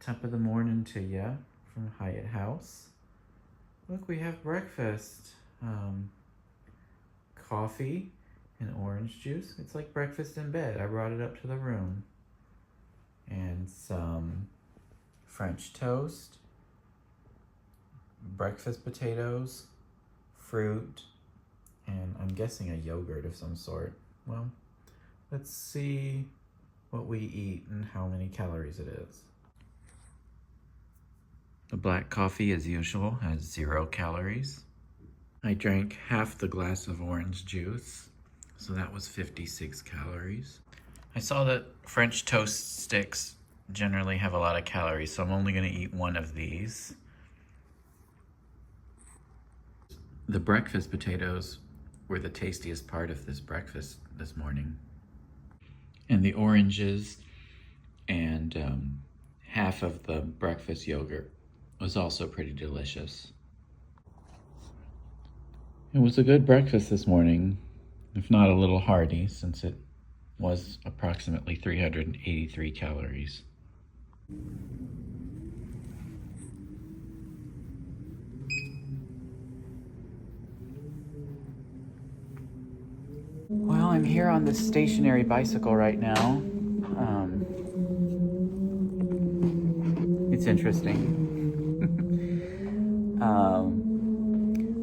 Top of the morning to ya from Hyatt House. Look, we have breakfast. Coffee and orange juice. It's like breakfast in bed. I brought it up to the room. And some French toast, breakfast potatoes, fruit, and I'm guessing a yogurt of some sort. Well, let's see what we eat and how many calories it is. The black coffee, as usual, has 0 calories. I drank half the glass of orange juice, so that was 56 calories. I saw that French toast sticks generally have a lot of calories, so I'm only going to eat one of these. The breakfast potatoes were the tastiest part of this breakfast this morning. And the oranges and half of the breakfast yogurt was also pretty delicious. It was a good breakfast this morning, if not a little hearty, since it was approximately 383 calories. Well, I'm here on this stationary bicycle right now. It's interesting.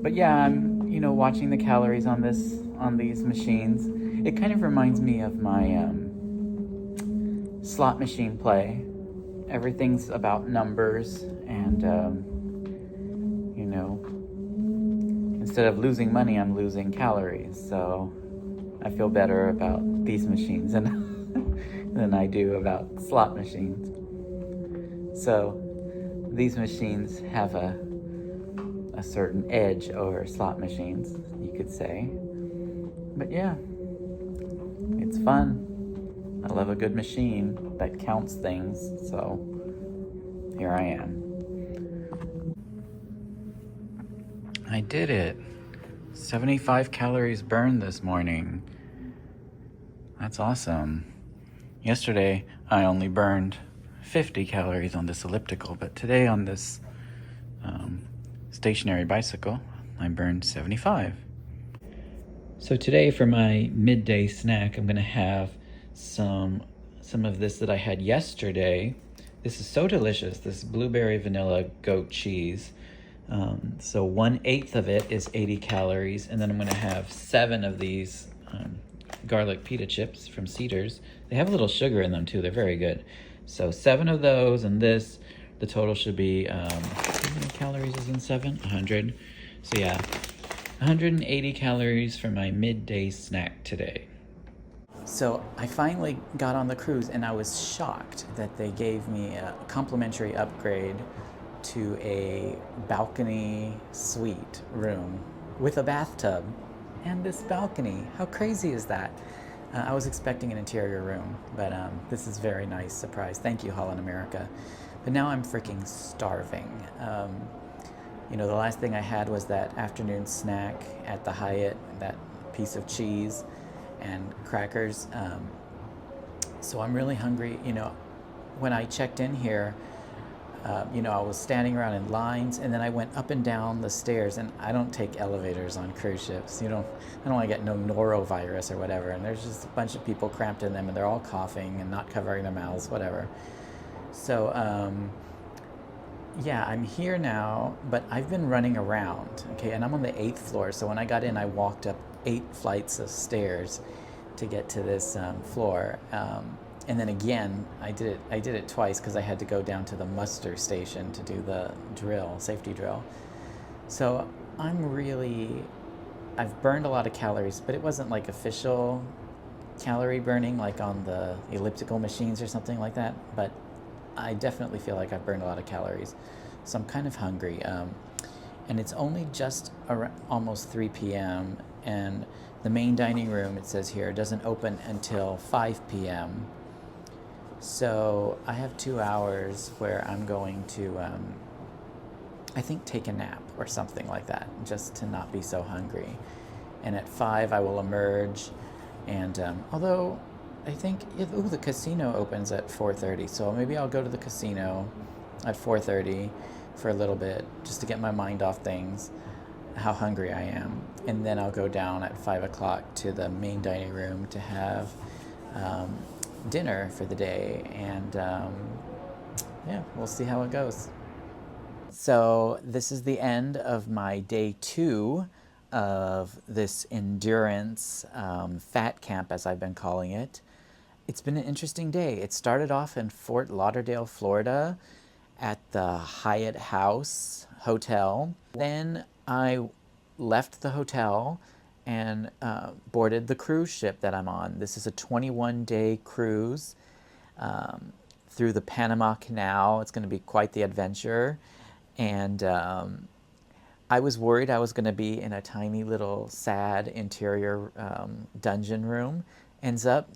But yeah, I'm watching the calories on these machines. It kind of reminds me of my slot machine play. Everything's about numbers, and instead of losing money, I'm losing calories. So I feel better about these machines than I do about slot machines. So these machines have a certain edge over slot machines, you could say. But yeah, it's fun. I love a good machine that counts things, so here I am. I did it. 75 calories burned this morning. That's awesome. Yesterday, I only burned 50 calories on this elliptical, but today on this stationary bicycle, I burned 75. So today for my midday snack, I'm gonna have some of this that I had yesterday. This is so delicious, this blueberry vanilla goat cheese. So 1/8 of it is 80 calories, and then I'm gonna have 7 of these garlic pita chips from Cedars. They have a little sugar in them too, they're very good. So 7 of those, and this, the total should be, how many calories is in 7? 100. So yeah, 180 calories for my midday snack today. So I finally got on the cruise, and I was shocked that they gave me a complimentary upgrade to a balcony suite room with a bathtub and this balcony. How crazy is that? I was expecting an interior room, but this is a very nice surprise. Thank you, Holland America. But now I'm freaking starving. The last thing I had was that afternoon snack at the Hyatt, that piece of cheese and crackers. So I'm really hungry. When I checked in here, I was standing around in lines, and then I went up and down the stairs, and I don't take elevators on cruise ships. I don't want to get no norovirus or whatever, and there's just a bunch of people cramped in them, and they're all coughing and not covering their mouths, whatever. So, yeah, I'm here now, but I've been running around, okay, and I'm on the 8th floor, so when I got in, I walked up 8 flights of stairs to get to this floor. And then again, I did it twice because I had to go down to the muster station to do the safety drill. So I've burned a lot of calories, but it wasn't like official calorie burning like on the elliptical machines or something like that. But I definitely feel like I've burned a lot of calories. So I'm kind of hungry. And it's only just almost 3 p.m. And the main dining room, it says here, doesn't open until 5 p.m. So I have 2 hours where I'm going to, I think, take a nap or something like that, just to not be so hungry. And at 5, I will emerge. And although I think, ooh, the casino opens at 4:30, so maybe I'll go to the casino at 4:30 for a little bit just to get my mind off things, how hungry I am, and then I'll go down at 5 o'clock to the main dining room to have um, dinner for the day, and yeah, we'll see how it goes. So this is the end of my day 2 of this endurance fat camp, as I've been calling it. It's been an interesting day. It started off in Fort Lauderdale, Florida, at the Hyatt House Hotel. Then I left the hotel and boarded the cruise ship that I'm on. This is a 21-day cruise through the Panama Canal. It's going to be quite the adventure. And I was worried I was going to be in a tiny little sad interior dungeon room. Ends up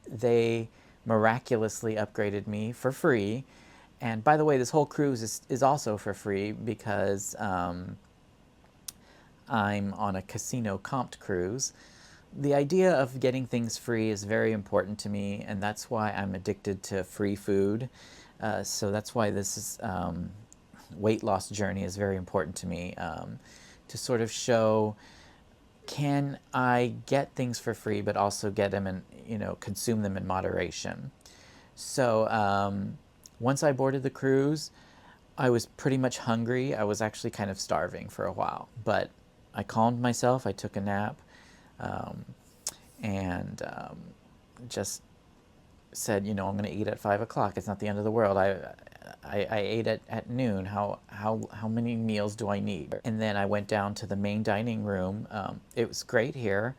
they miraculously upgraded me for free. And by the way, this whole cruise is also for free because I'm on a casino comped cruise. The idea of getting things free is very important to me, and that's why I'm addicted to free food. So that's why this is, weight loss journey is very important to me, to sort of show, can I get things for free, but also get them and, consume them in moderation. So once I boarded the cruise, I was pretty much hungry. I was actually kind of starving for a while, but I calmed myself. I took a nap, and just said, I'm going to eat at 5 o'clock. It's not the end of the world. I ate at noon. How many meals do I need? And then I went down to the main dining room. It was great here.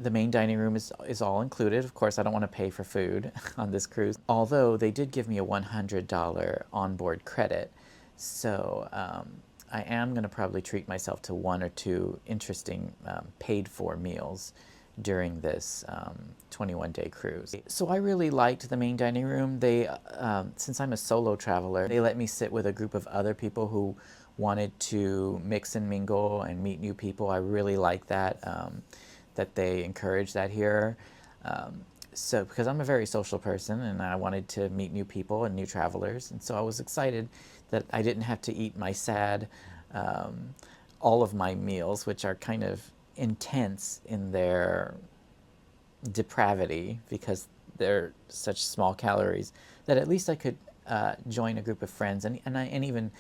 The main dining room is all included. Of course, I don't want to pay for food on this cruise, although they did give me a $100 onboard credit. So I am going to probably treat myself to 1 or 2 interesting paid-for meals during this 21-day cruise. So I really liked the main dining room. They, since I'm a solo traveler, they let me sit with a group of other people who wanted to mix and mingle and meet new people. I really like that. That they encourage that here. So because I'm a very social person and I wanted to meet new people and new travelers, and so I was excited that I didn't have to eat my sad, all of my meals, which are kind of intense in their depravity because they're such small calories, that at least I could join a group of friends and even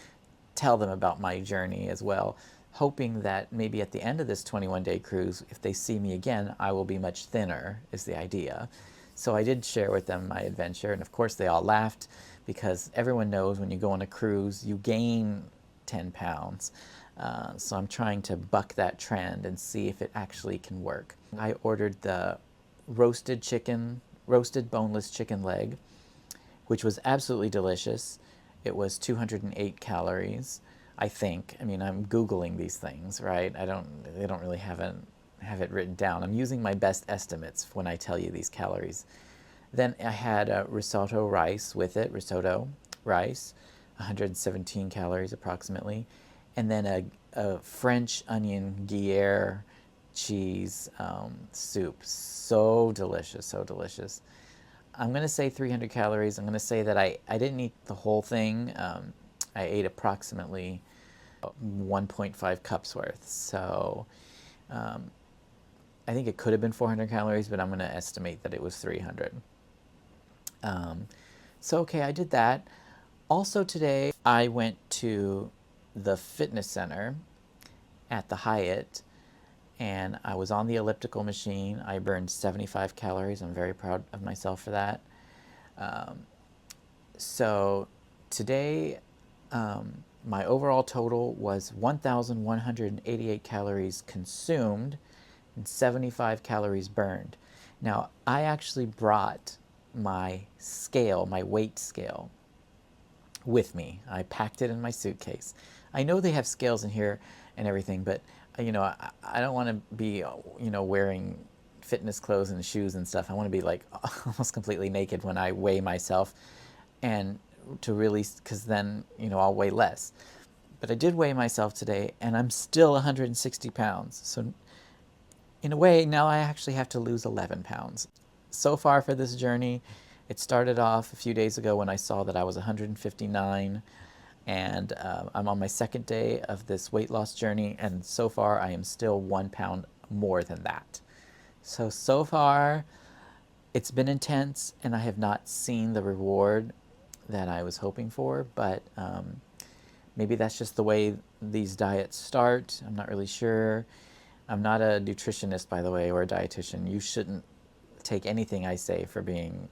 tell them about my journey as well, hoping that maybe at the end of this 21-day cruise, if they see me again, I will be much thinner, is the idea. So I did share with them my adventure, and of course they all laughed because everyone knows when you go on a cruise, you gain 10 pounds. So I'm trying to buck that trend and see if it actually can work. I ordered the roasted boneless chicken leg, which was absolutely delicious. It was 208 calories, I think. I mean, I'm Googling these things, right? They don't really have it written down. I'm using my best estimates when I tell you these calories. Then I had a risotto rice with it, risotto rice, 117 calories approximately. And then a French onion Gruyere cheese soup. So delicious, so delicious. I'm going to say 300 calories. I'm going to say that I didn't eat the whole thing. I ate approximately 1.5 cups worth. So I think it could have been 400 calories, but I'm going to estimate that it was 300. So okay, I did that. Also today, I went to the fitness center at the Hyatt, and I was on the elliptical machine. I burned 75 calories. I'm very proud of myself for that. So today, my overall total was 1,188 calories consumed and 75 calories burned. Now, I actually brought my scale, my weight scale, with me. I packed it in my suitcase. I know they have scales in here and everything, but I don't want to be, wearing fitness clothes and shoes and stuff. I want to be like almost completely naked when I weigh myself, and to really, because then, I'll weigh less. But I did weigh myself today, and I'm still 160 pounds. So in a way, now I actually have to lose 11 pounds. So far for this journey, it started off a few days ago when I saw that I was 159, and I'm on my second day of this weight loss journey, and so far I am still 1 pound more than that. So far, it's been intense, and I have not seen the reward that I was hoping for, but maybe that's just the way these diets start. I'm not really sure. I'm not a nutritionist, by the way, or a dietitian. You shouldn't take anything I say for being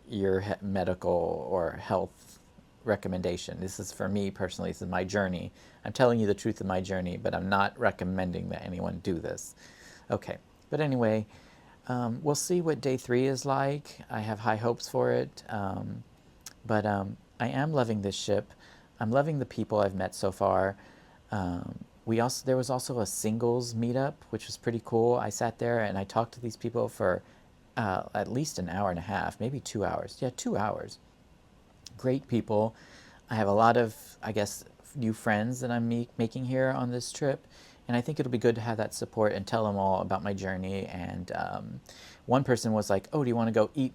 your medical or health recommendation. This is for me personally. This is my journey. I'm telling you the truth of my journey, but I'm not recommending that anyone do this. Okay, but anyway, we'll see what day 3 is like. I have high hopes for it, but I am loving this ship. I'm loving the people I've met so far. There was also a singles meetup, which was pretty cool. I sat there and I talked to these people for at least an hour and a half, maybe 2 hours. Yeah, 2 hours. Great people. I have a lot of, I guess, new friends that I'm making here on this trip, and I think it'll be good to have that support and tell them all about my journey. And one person was like, "Oh, do you want to go eat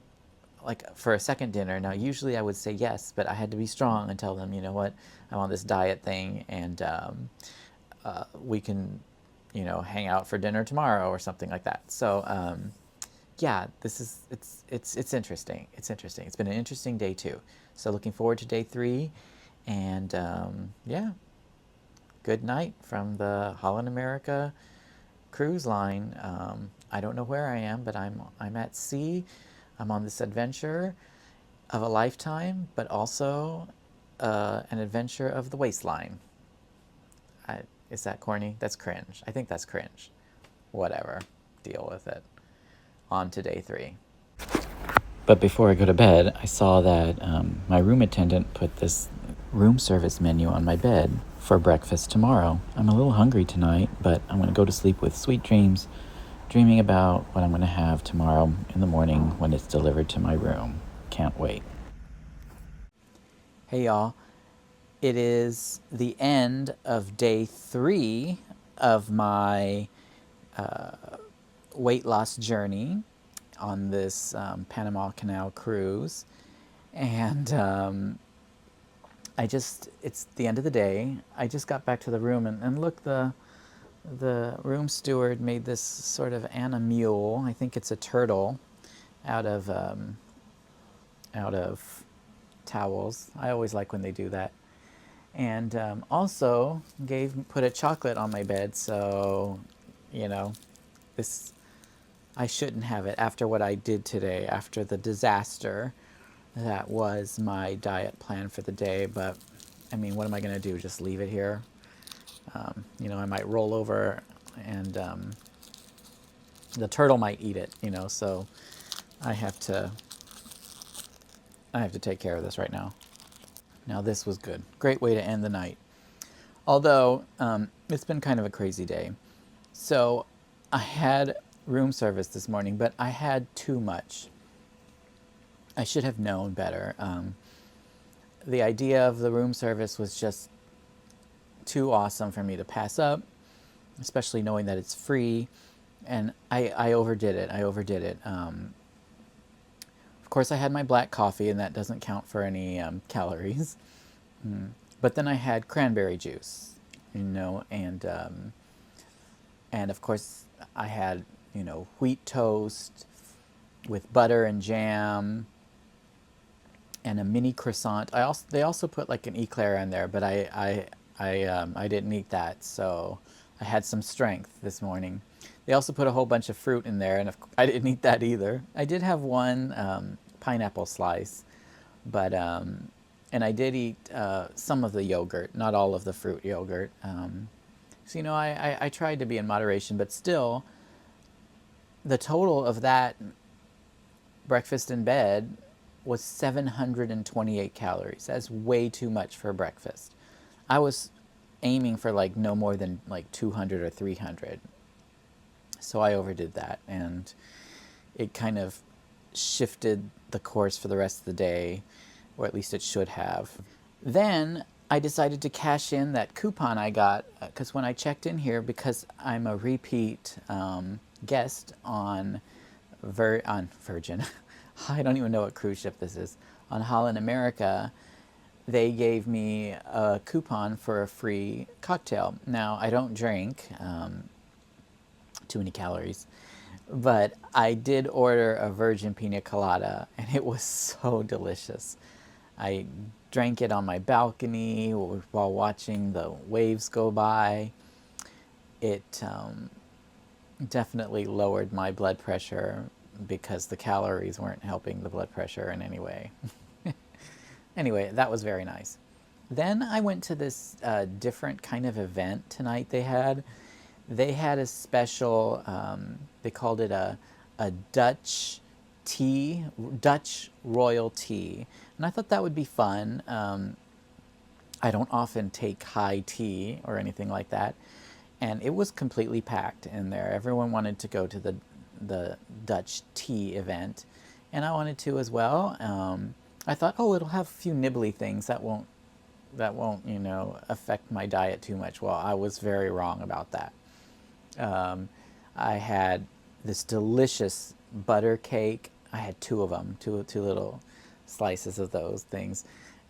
like for a second dinner?" Now, usually I would say yes, but I had to be strong and tell them, you know what, I'm on this diet thing, and we can, hang out for dinner tomorrow or something like that. So yeah, it's interesting. It's interesting. It's been an interesting day too. So looking forward to day 3, and yeah, good night from the Holland America cruise line. I don't know where I am, but I'm at sea. I'm on this adventure of a lifetime, but also an adventure of the waistline. Is that corny? That's cringe. I think that's cringe. Whatever. Deal with it. On to day 3. But before I go to bed, I saw that my room attendant put this room service menu on my bed for breakfast tomorrow. I'm a little hungry tonight, but I'm going to go to sleep with sweet dreams, dreaming about what I'm going to have tomorrow in the morning when it's delivered to my room. Can't wait. Hey y'all, it is the end of day 3 of my weight loss journey on this Panama Canal cruise. And it's the end of the day. I just got back to the room, and look, the room steward made this sort of Anna mule. I think it's a turtle out of towels. I always like when they do that. And also put a chocolate on my bed, so this, I shouldn't have it after what I did today, after the disaster that was my diet plan for the day. But I mean, what am I going to do? Just leave it here? I might roll over, and the turtle might eat it. So I have to take care of this right now. Now this was good. Great way to end the night. Although it's been kind of a crazy day. So I had room service this morning, but I had too much. I should have known better. The idea of the room service was just too awesome for me to pass up, especially knowing that it's free. And I overdid it. Of course, I had my black coffee, and that doesn't count for any calories. But then I had cranberry juice, and of course I had wheat toast with butter and jam, and a mini croissant. They also put like an eclair in there, but I didn't eat that, so I had some strength this morning. They also put a whole bunch of fruit in there, and I didn't eat that either. I did have one pineapple slice, but and I did eat some of the yogurt, not all of the fruit yogurt. So I tried to be in moderation, but still, the total of that breakfast in bed was 728 calories. That's way too much for breakfast. I was aiming for like no more than like 200 or 300. So I overdid that, and it kind of shifted the course for the rest of the day, or at least it should have. Then I decided to cash in that coupon I got, because when I checked in here, because I'm a repeat guest on on Virgin. I don't even know what cruise ship this is. On Holland America, they gave me a coupon for a free cocktail. Now, I don't drink, too many calories, but I did order a virgin pina colada, and it was so delicious. I drank it on my balcony while watching the waves go by. It definitely lowered my blood pressure because the calories weren't helping the blood pressure in any way. Anyway, that was very nice. Then I went to this different kind of event tonight they had. They had a special, they called it a Dutch tea, Dutch royal tea. And I thought that would be fun. I don't often take high tea or anything like that. And it was completely packed in there. Everyone wanted to go to the Dutch tea event. And I wanted to as well. I thought, oh, it'll have a few nibbly things that won't, affect my diet too much. Well, I was very wrong about that. I had this delicious butter cake. I had two of them, two little slices of those things,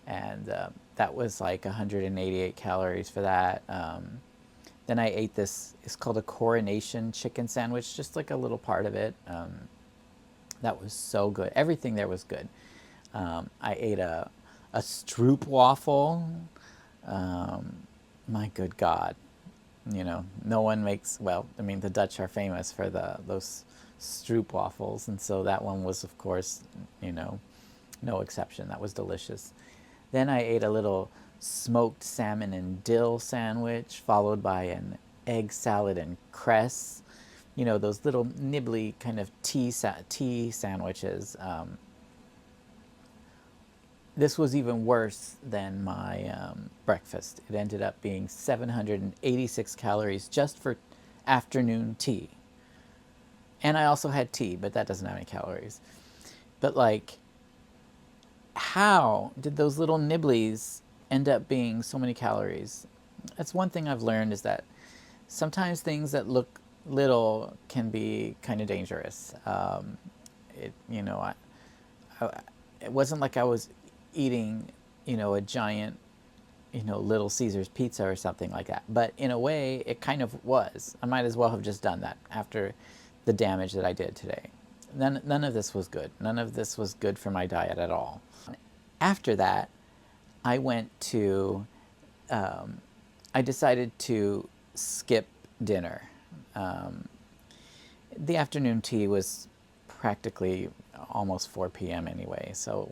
and that was like 188 calories for that. Then I ate this. It's called a coronation chicken sandwich, just like a little part of it. That was so good. Everything there was good. I ate a stroop waffle. My good God, no one makes, well, I mean, the Dutch are famous for those stroop waffles, and so that one was, of course, no exception. That was delicious. Then I ate a little smoked salmon and dill sandwich, followed by an egg salad and cress. Those little nibbly kind of tea sandwiches. This was even worse than my breakfast. It ended up being 786 calories just for afternoon tea. And I also had tea, but that doesn't have any calories. But like, how did those little nibblies end up being so many calories? That's one thing I've learned, is that sometimes things that look little can be kind of dangerous. It, it wasn't like I was eating, a giant, Little Caesars pizza or something like that. But in a way, it kind of was. I might as well have just done that after the damage that I did today. None of this was good. None of this was good for my diet at all. After that, I went to, I decided to skip dinner. The afternoon tea was practically almost 4 p.m. anyway, so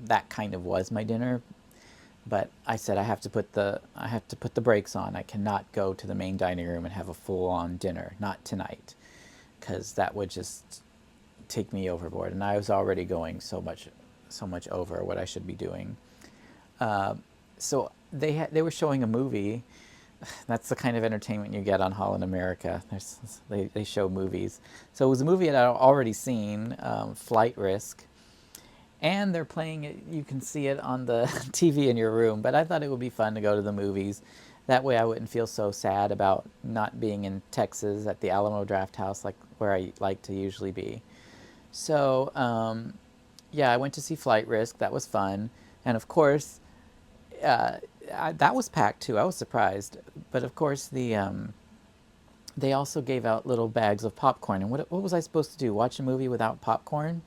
that kind of was my dinner. But I said I have to put the brakes on. I cannot go to the main dining room and have a full-on dinner, not tonight, because that would just take me overboard, and I was already going so much over what I should be doing. So they were showing a movie. That's the kind of entertainment you get on Holland America. They show movies. So it was a movie that I'd already seen, Flight Risk, and they're playing it. You can see it on the TV in your room. But I thought it would be fun to go to the movies. That way I wouldn't feel so sad about not being in Texas at the Alamo Drafthouse, like where I like to usually be. So yeah, I went to see Flight Risk. That was fun. And of course, that was packed too. I was surprised. But of course, they also gave out little bags of popcorn. And what was I supposed to do? Watch a movie without popcorn?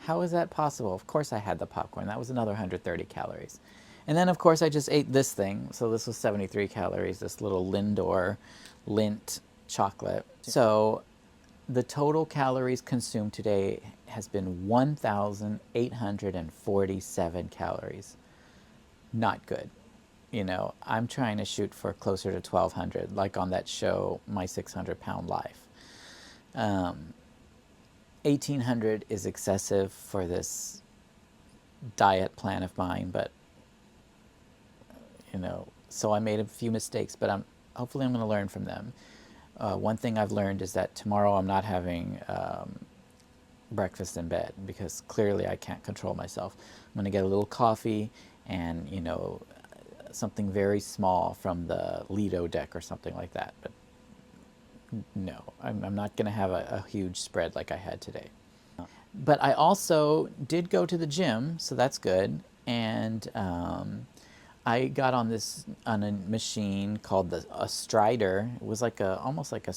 How is that possible? Of course I had the popcorn. That was another 130 calories. And then, of course, I just ate this thing. So this was 73 calories, this little Lindor Lindt chocolate. So the total calories consumed today has been 1,847 calories. Not good. I'm trying to shoot for closer to 1,200, like on that show, My 600-Pound Life. 1,800 is excessive for this diet plan of mine, but, so I made a few mistakes, but hopefully I'm going to learn from them. One thing I've learned is that tomorrow I'm not having breakfast in bed, because clearly I can't control myself. I'm going to get a little coffee and, something very small from the Lido deck or something like that. But No, I'm not going to have a huge spread like I had today. But I also did go to the gym, so that's good. And I got on a machine called a strider. It was like almost like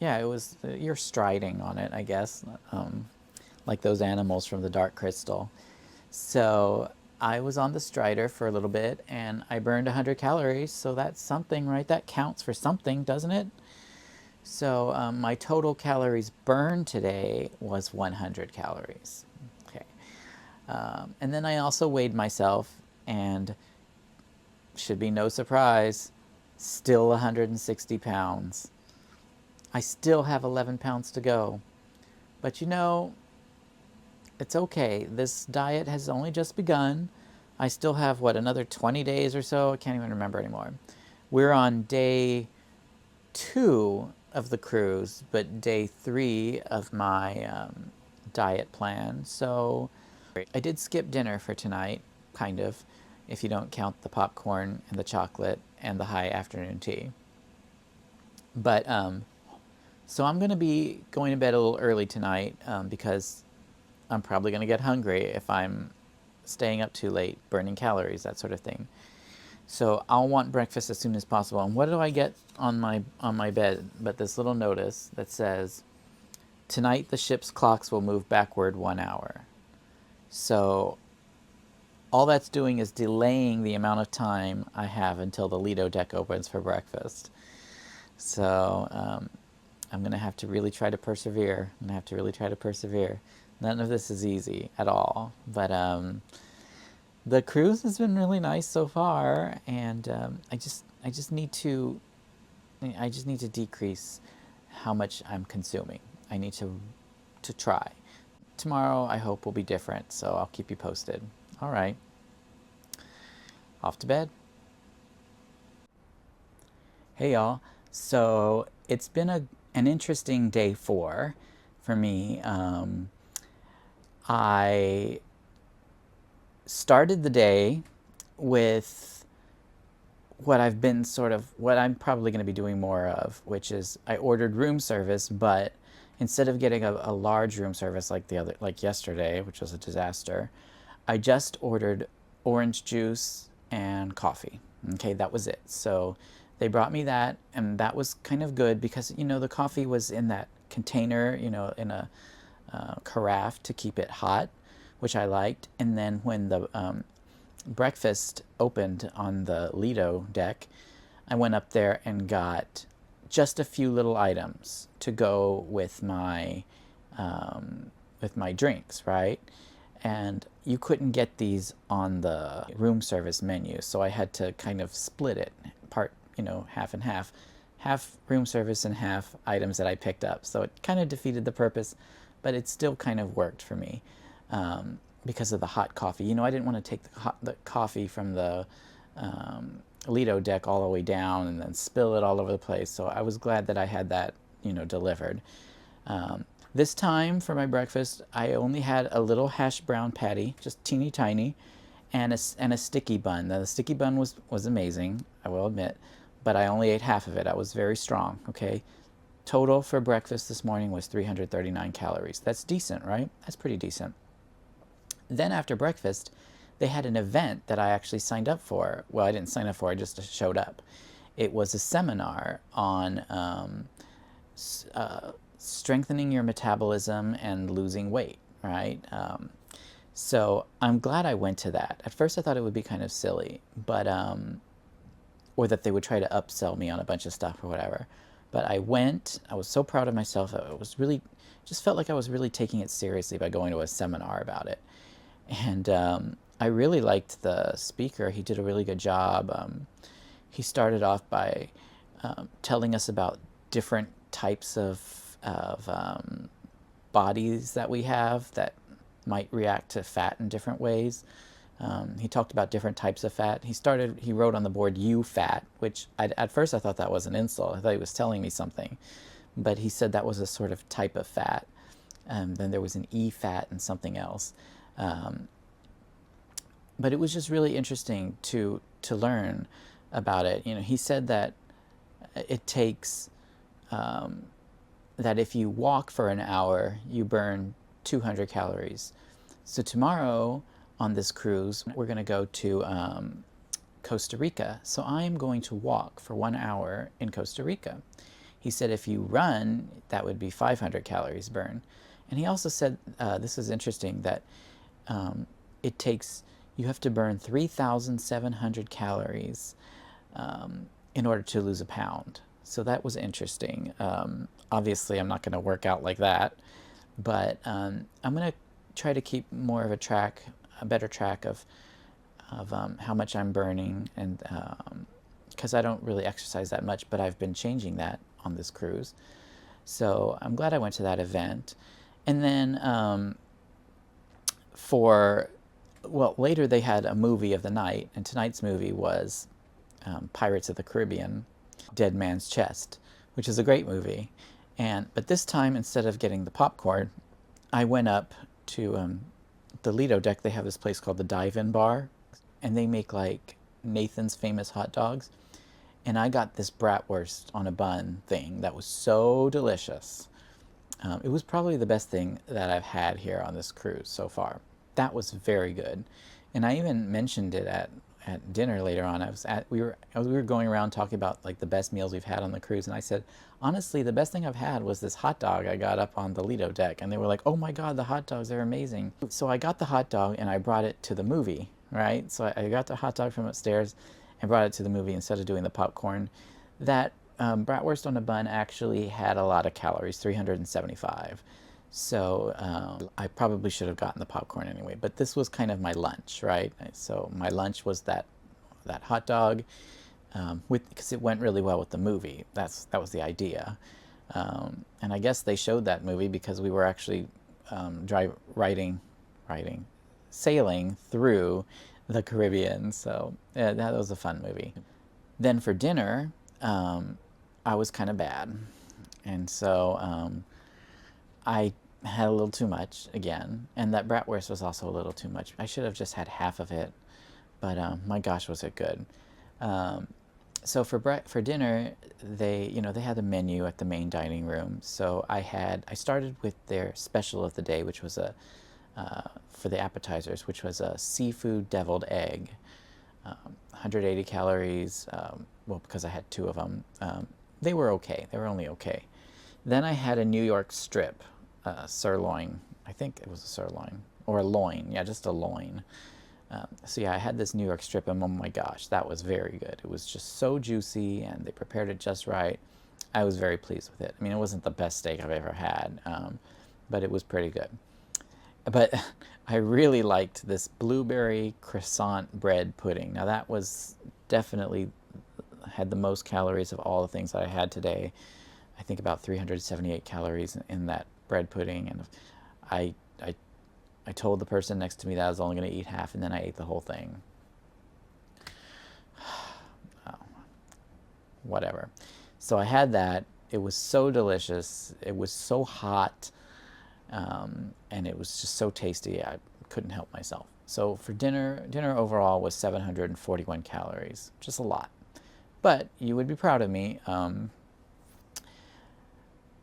yeah, it was, you're striding on it, I guess, like those animals from the Dark Crystal. So I was on the strider for a little bit, and I burned 100 calories. So that's something, right? That counts for something, doesn't it? So my total calories burned today was 100 calories. Okay. And then I also weighed myself, and should be no surprise, still 160 pounds. I still have 11 pounds to go. But you know, it's okay. This diet has only just begun. I still have, what, another 20 days or so? I can't even remember anymore. We're on day 2 of the cruise, but day 3 of my diet plan. So I did skip dinner for tonight, kind of, if you don't count the popcorn and the chocolate and the high afternoon tea. But so I'm going to be going to bed a little early tonight because I'm probably going to get hungry if I'm staying up too late, burning calories, that sort of thing. So I'll want breakfast as soon as possible. And what do I get on my bed but this little notice that says, tonight the ship's clocks will move backward 1 hour. So all that's doing is delaying the amount of time I have until the Lido deck opens for breakfast. So I'm going to have to really try to persevere. I'm going to have to really try to persevere. None of this is easy at all. But the cruise has been really nice so far, and I just need to decrease how much I'm consuming. I need to try. Tomorrow I hope will be different, so I'll keep you posted. All right. Off to bed. Hey y'all. So it's been an interesting day 4 for me. I started the day with what I'm probably going to be doing more of, which is I ordered room service, but instead of getting a large room service like yesterday, which was a disaster, I just ordered orange juice and coffee. Okay, that was it. So they brought me that, and that was kind of good because, the coffee was in that container, in a carafe to keep it hot, which I liked. And then when the breakfast opened on the Lido deck, I went up there and got just a few little items to go with my drinks, right? And you couldn't get these on the room service menu, so I had to kind of split it, half and half room service and half items that I picked up. So it kind of defeated the purpose, but it still kind of worked for me because of the hot coffee. I didn't want to take the coffee from the Lido deck all the way down and then spill it all over the place. So I was glad that I had that, delivered. This time for my breakfast, I only had a little hash brown patty, just teeny tiny, and a sticky bun. Now, the sticky bun was amazing, I will admit, but I only ate half of it. I was very strong, okay? Total for breakfast this morning was 339 calories. That's decent, right? That's pretty decent. Then after breakfast, they had an event that I actually signed up for. Well, I didn't sign up for it, I just showed up. It was a seminar on strengthening your metabolism and losing weight, right? So I'm glad I went to that. At first I thought it would be kind of silly, but or that they would try to upsell me on a bunch of stuff or whatever. But I went. I was so proud of myself. I was really, just felt like I was really taking it seriously by going to a seminar about it. And I really liked the speaker. He did a really good job. He started off by telling us about different types of bodies that we have that might react to fat in different ways. He talked about different types of fat. He wrote on the board "you fat," which at first I thought that was an insult. I thought he was telling me something. But he said that was a sort of type of fat. Then there was an E fat and something else. But it was just really interesting to learn about it. He said that it takes that if you walk for an hour, you burn 200 calories. So tomorrow on this cruise, we're going to go to Costa Rica. So I'm going to walk for 1 hour in Costa Rica. He said if you run, that would be 500 calories burn. And he also said, this is interesting, that it takes, you have to burn 3,700 calories in order to lose a pound. So that was interesting. Obviously, I'm not going to work out like that, but I'm going to try to keep more of a better track of how much I'm burning, and because I don't really exercise that much, but I've been changing that on this cruise. So I'm glad I went to that event. And then later they had a movie of the night, and tonight's movie was Pirates of the Caribbean, Dead Man's Chest, which is a great movie. But this time, instead of getting the popcorn, I went up to the Lido deck. They have this place called the Dive-In Bar, and they make like Nathan's Famous hot dogs. And I got this bratwurst on a bun thing that was so delicious. It was probably the best thing that I've had here on this cruise so far. That was very good. And I even mentioned it at dinner later on. We were going around talking about like the best meals we've had on the cruise, and I said, honestly, the best thing I've had was this hot dog I got up on the Lido deck. And they were like, oh my God, the hot dogs are amazing. So I got the hot dog and I brought it to the movie, right? So I got the hot dog from upstairs and brought it to the movie instead of doing the popcorn. That bratwurst on a bun actually had a lot of calories, 375. So I probably should have gotten the popcorn anyway, but this was kind of my lunch, right? So my lunch was that hot dog, because it went really well with the movie. That was the idea. And I guess they showed that movie because we were actually sailing through the Caribbean. So yeah, that was a fun movie. Then for dinner, I was kind of bad. And so I had a little too much again. And that bratwurst was also a little too much. I should have just had half of it. But my gosh, was it good. So for dinner, they had a menu at the main dining room. So I started with their special of the day, which was for the appetizers, which was a seafood deviled egg, 180 calories. Well, because I had two of them, they were okay. They were only okay. Then I had a New York strip, sirloin. I think it was a sirloin or a loin. Yeah, just a loin. So yeah, I had this New York strip, and oh my gosh, that was very good. It was just so juicy, and they prepared it just right. I was very pleased with it. I mean, it wasn't the best steak I've ever had, but it was pretty good. But I really liked this blueberry croissant bread pudding. Now that was definitely had the most calories of all the things that I had today. I think about 378 calories in that bread pudding, and I told the person next to me that I was only going to eat half, and then I ate the whole thing. Oh, whatever. So I had that. It was so delicious. It was so hot, and it was just so tasty. I couldn't help myself. So for dinner overall was 741 calories, just a lot. But you would be proud of me.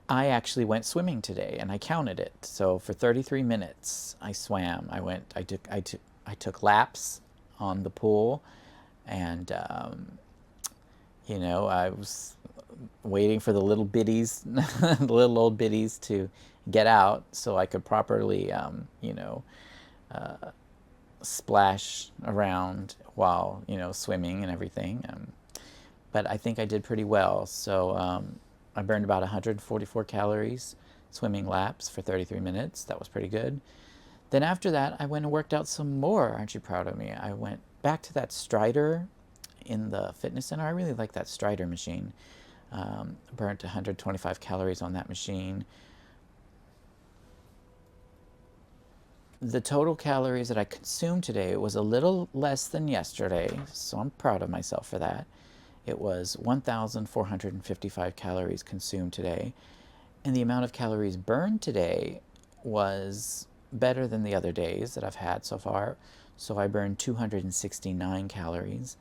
I actually went swimming today, and I counted it. So for 33 minutes, I swam. I took laps on the pool, and I was waiting for the little biddies, the little old biddies, to get out so I could properly, splash around while swimming and everything. But I think I did pretty well. So I burned about 144 calories swimming laps for 33 minutes. That was pretty good. Then after that, I went and worked out some more. Aren't you proud of me? I went back to that Strider in the fitness center. I really like that Strider machine. Burnt 125 calories on that machine. The total calories that I consumed today was a little less than yesterday, so I'm proud of myself for that. It was 1,455 calories consumed today, and the amount of calories burned today was better than the other days that I've had so far. So I burned 269 calories,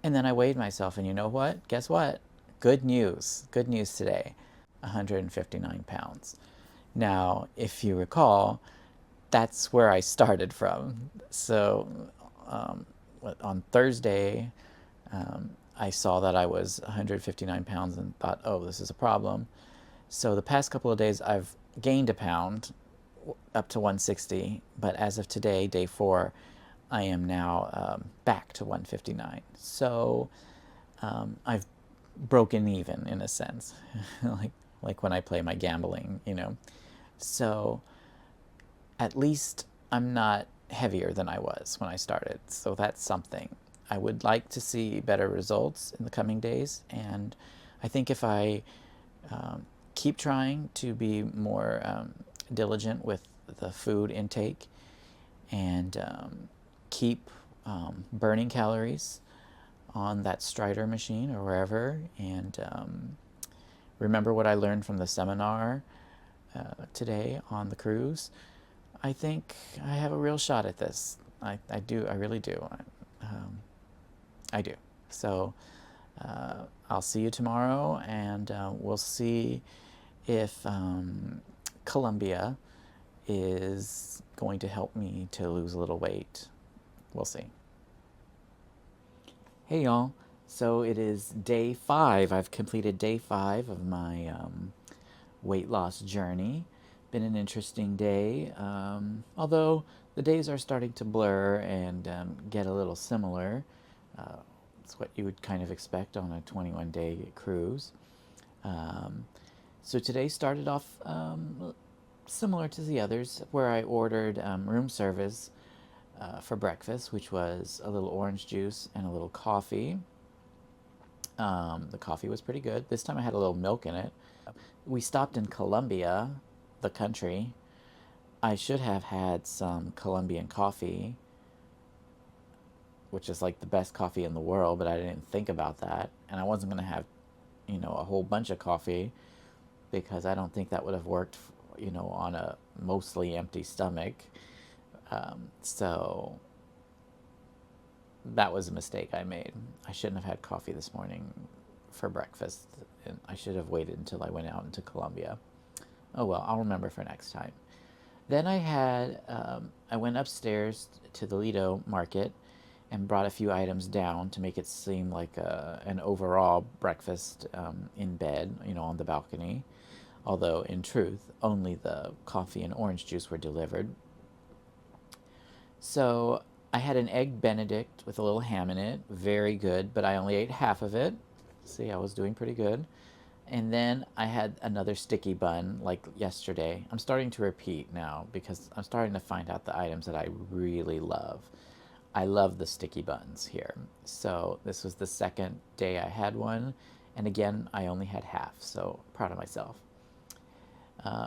and then I weighed myself, and you know what? Guess what? Good news. Good news today. 159 pounds. Now, if you recall, that's where I started from. So on Thursday, I saw that I was 159 pounds and thought, oh, this is a problem. So the past couple of days, I've gained a pound up to 160, but as of today, day 4, I am now back to 159. So I've broken even in a sense, like when I play my gambling, you know. So at least I'm not heavier than I was when I started. So that's something. I would like to see better results in the coming days. And I think if I keep trying to be more diligent with the food intake and keep burning calories on that Strider machine or wherever, and remember what I learned from the seminar today on the cruise, I think I have a real shot at this. I do. I really do. I do. So I'll see you tomorrow, and we'll see if Colombia is going to help me to lose a little weight. We'll see. Hey y'all. So it is day 5. I've completed day 5 of my weight loss journey. Been an interesting day, although the days are starting to blur and get a little similar. It's what you would kind of expect on a 21-day cruise. So today started off similar to the others, where I ordered room service for breakfast, which was a little orange juice and a little coffee. The coffee was pretty good. This time I had a little milk in it. We stopped in Colombia, the country. I should have had some Colombian coffee, which is like the best coffee in the world, but I didn't think about that. And I wasn't going to have, you know, a whole bunch of coffee because I don't think that would have worked, you know, on a mostly empty stomach. So that was a mistake I made. I shouldn't have had coffee this morning for breakfast, and I should have waited until I went out into Colombia. Oh well, I'll remember for next time. Then I went upstairs to the Lido market and brought a few items down to make it seem like an overall breakfast in bed, you know, on the balcony. Although in truth, only the coffee and orange juice were delivered. So I had an egg Benedict with a little ham in it, very good, but I only ate half of it. See, I was doing pretty good. And then I had another sticky bun like yesterday. I'm starting to repeat now because I'm starting to find out the items that I really love. I love the sticky buns here. So this was the second day I had one. And again, I only had half, so proud of myself.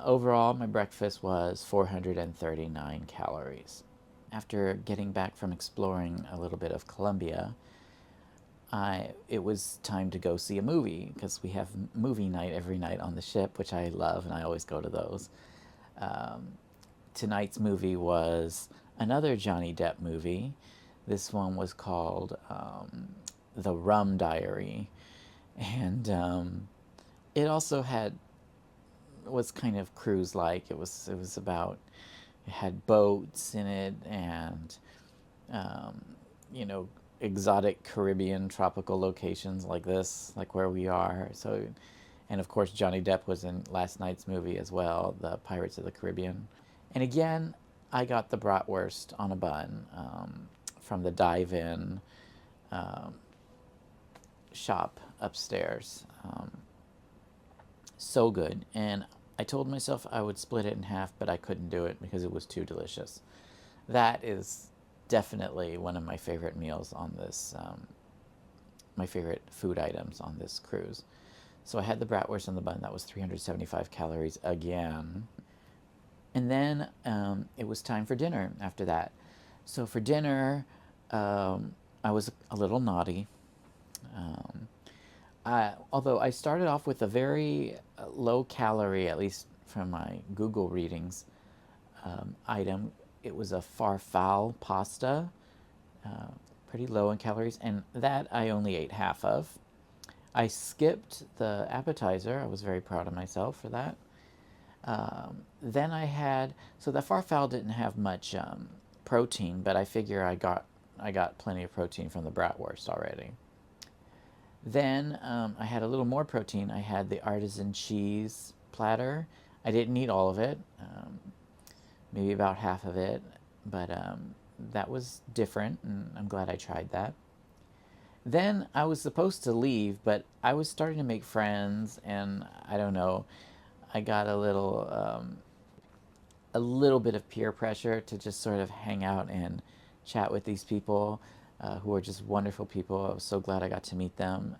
Overall, my breakfast was 439 calories. After getting back from exploring a little bit of Colombia, it was time to go see a movie because we have movie night every night on the ship, which I love, and I always go to those. Tonight's movie was another Johnny Depp movie. This one was called The Rum Diary, and it also was kind of cruise-like. It was about, it had boats in it and you know, exotic Caribbean tropical locations like this, like where we are. So, and of course Johnny Depp was in last night's movie as well, the Pirates of the Caribbean. And again, I got the bratwurst on a bun from the dive-in shop upstairs. So good. And I told myself I would split it in half, but I couldn't do it because it was too delicious. That is definitely one of my favorite meals on this, my favorite food items on this cruise. So I had the bratwurst on the bun. That was 375 calories again. And then it was time for dinner after that. So for dinner, I was a little naughty. Although I started off with a very low calorie, at least from my Google readings, item. It was a farfalle pasta, pretty low in calories, and that I only ate half of. I skipped the appetizer. I was very proud of myself for that. Then I had, so the farfalle didn't have much protein, but I figure I got plenty of protein from the bratwurst already. Then I had a little more protein. I had the artisan cheese platter. I didn't eat all of it, maybe about half of it, but that was different, and I'm glad I tried that. Then I was supposed to leave, but I was starting to make friends, and I don't know, I got a little bit of peer pressure to just sort of hang out and chat with these people who are just wonderful people. I was so glad I got to meet them.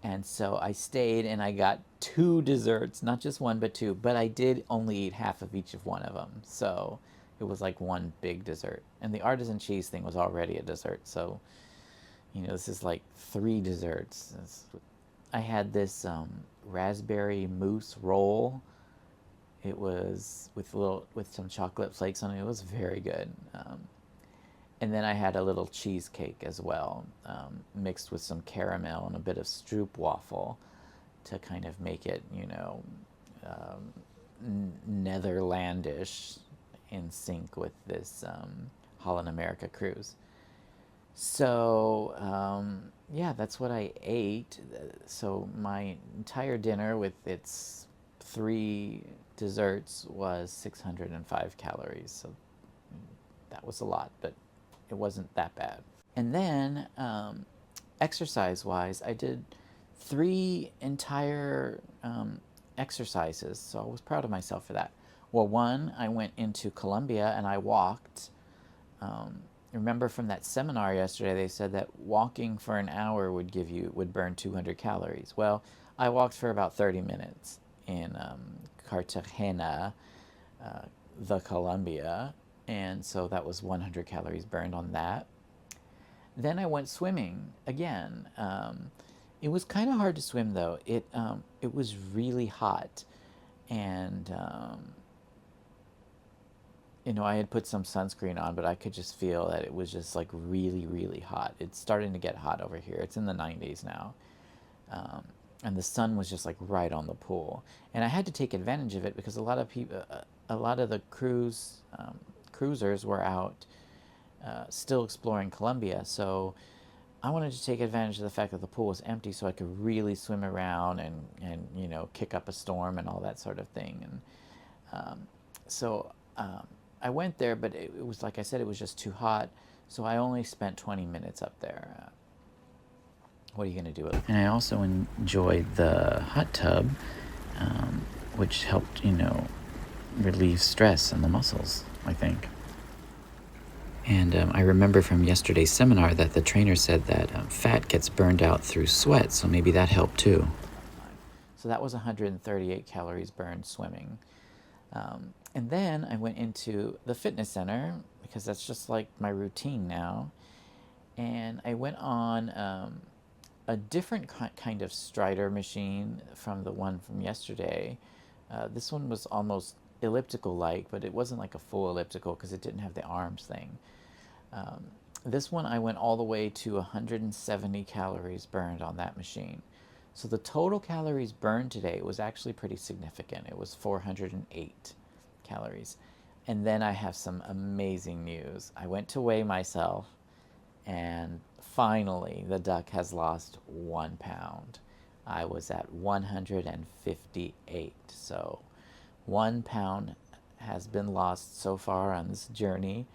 And so I stayed and I got two desserts, not just one, but two. But I did only eat half of each of one of them. So it was like one big dessert. And the artisan cheese thing was already a dessert. So, you know, this is like three desserts. I had this raspberry mousse roll. It was with some chocolate flakes on it. It was very good. And then I had a little cheesecake as well, mixed with some caramel and a bit of stroopwafel to kind of make it, you know, Netherlandish in sync with this Holland America cruise. So, yeah, that's what I ate. So my entire dinner with its three desserts was 605 calories. So that was a lot, but it wasn't that bad. And then, exercise wise, I did three entire exercises. So I was proud of myself for that. Well, one, I went into Colombia and I walked. Remember from that seminar yesterday, they said that walking for an hour would burn 200 calories. Well, I walked for about 30 minutes in Cartagena, the Colombia, and so that was 100 calories burned on that. Then I went swimming again. It was kind of hard to swim though. It was really hot, and you know, I had put some sunscreen on, but I could just feel that it was just like really, really hot. It's starting to get hot over here. It's in the 90s now. And the sun was just like right on the pool. And I had to take advantage of it because a lot of people, a lot of the cruisers were out still exploring Colombia. So I wanted to take advantage of the fact that the pool was empty so I could really swim around and you know, kick up a storm and all that sort of thing. And so I went there, but it was, like I said, it was just too hot. So I only spent 20 minutes up there. What are you going to do with it? And I also enjoyed the hot tub, which helped, you know, relieve stress in the muscles, I think. And I remember from yesterday's seminar that the trainer said that fat gets burned out through sweat, so maybe that helped too. So that was 138 calories burned swimming. And then I went into the fitness center because that's just like my routine now. And I went on a different kind of strider machine from the one from yesterday. This one was almost elliptical-like, but it wasn't like a full elliptical because it didn't have the arms thing. This one I went all the way to 170 calories burned on that machine. So the total calories burned today was actually pretty significant. It was 408 calories. And then I have some amazing news. I went to weigh myself, and finally the duck has lost 1 pound. I was at 158. So 1 pound has been lost so far on this journey.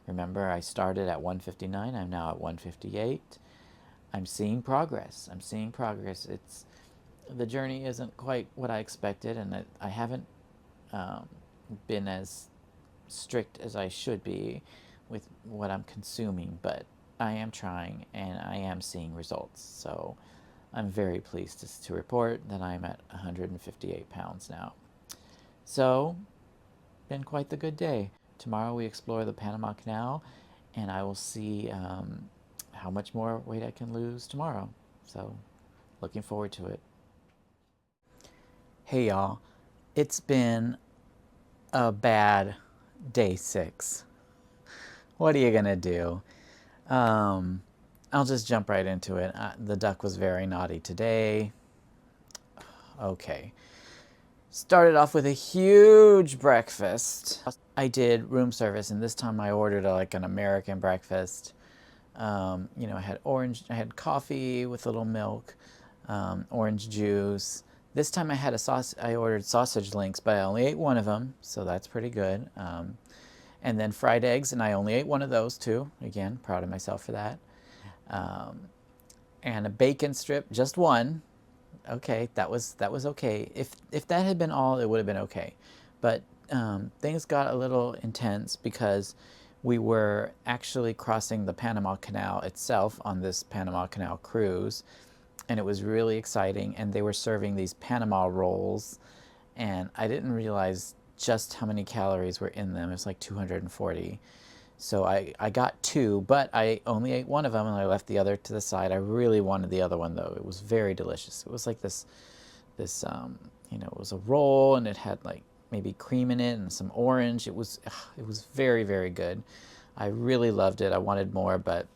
Remember, I started at 159. I'm now at 158. I'm seeing progress. I'm seeing progress. The journey isn't quite what I expected, and I haven't been as strict as I should be with what I'm consuming, but I am trying and I am seeing results. So I'm very pleased to report that I'm at 158 pounds now. So, been quite the good day. Tomorrow we explore the Panama Canal, and I will see how much more weight I can lose tomorrow. So, looking forward to it. Hey y'all, it's been a bad day 6. What are you gonna do? I'll just jump right into it. The duck was very naughty today. Okay. Started off with a huge breakfast. I did room service, and this time I ordered like an American breakfast. You know, I had coffee with a little milk, orange juice. This time I ordered sausage links, but I only ate one of them, so that's pretty good. And then fried eggs, and I only ate one of those too. Again, proud of myself for that. And a bacon strip, just one. Okay, that was okay. If that had been all, it would have been okay. But things got a little intense because we were actually crossing the Panama Canal itself on this Panama Canal cruise, and it was really exciting. And they were serving these Panama rolls, and I didn't realize just how many calories were in them. It was like 240. So I got two, but I only ate one of them and I left the other to the side. I really wanted the other one though. It was very delicious. It was like you know, it was a roll and it had like maybe cream in it and some orange. It was very, very good. I really loved it. I wanted more, but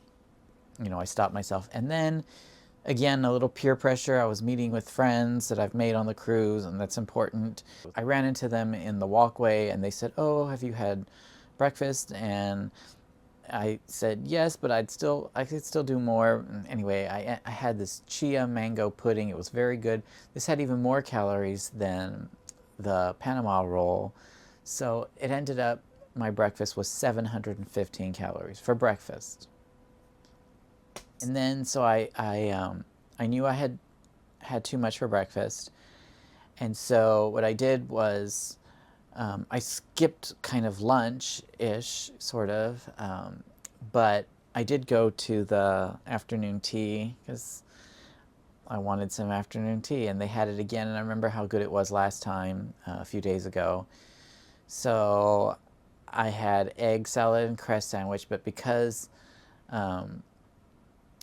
you know, I stopped myself. And then again, a little peer pressure. I was meeting with friends that I've made on the cruise, and that's important. I ran into them in the walkway and they said, "Oh, have you had breakfast?" And I said yes, but I could still do more. Anyway, I had this chia mango pudding. It was very good. This had even more calories than the Panama roll. So it ended up, my breakfast was 715 calories for breakfast. And then so I knew I had too much for breakfast. And so what I did was I skipped kind of lunch-ish, sort of, but I did go to the afternoon tea because I wanted some afternoon tea, and they had it again, and I remember how good it was last time, a few days ago. So I had egg salad and cress sandwich, but because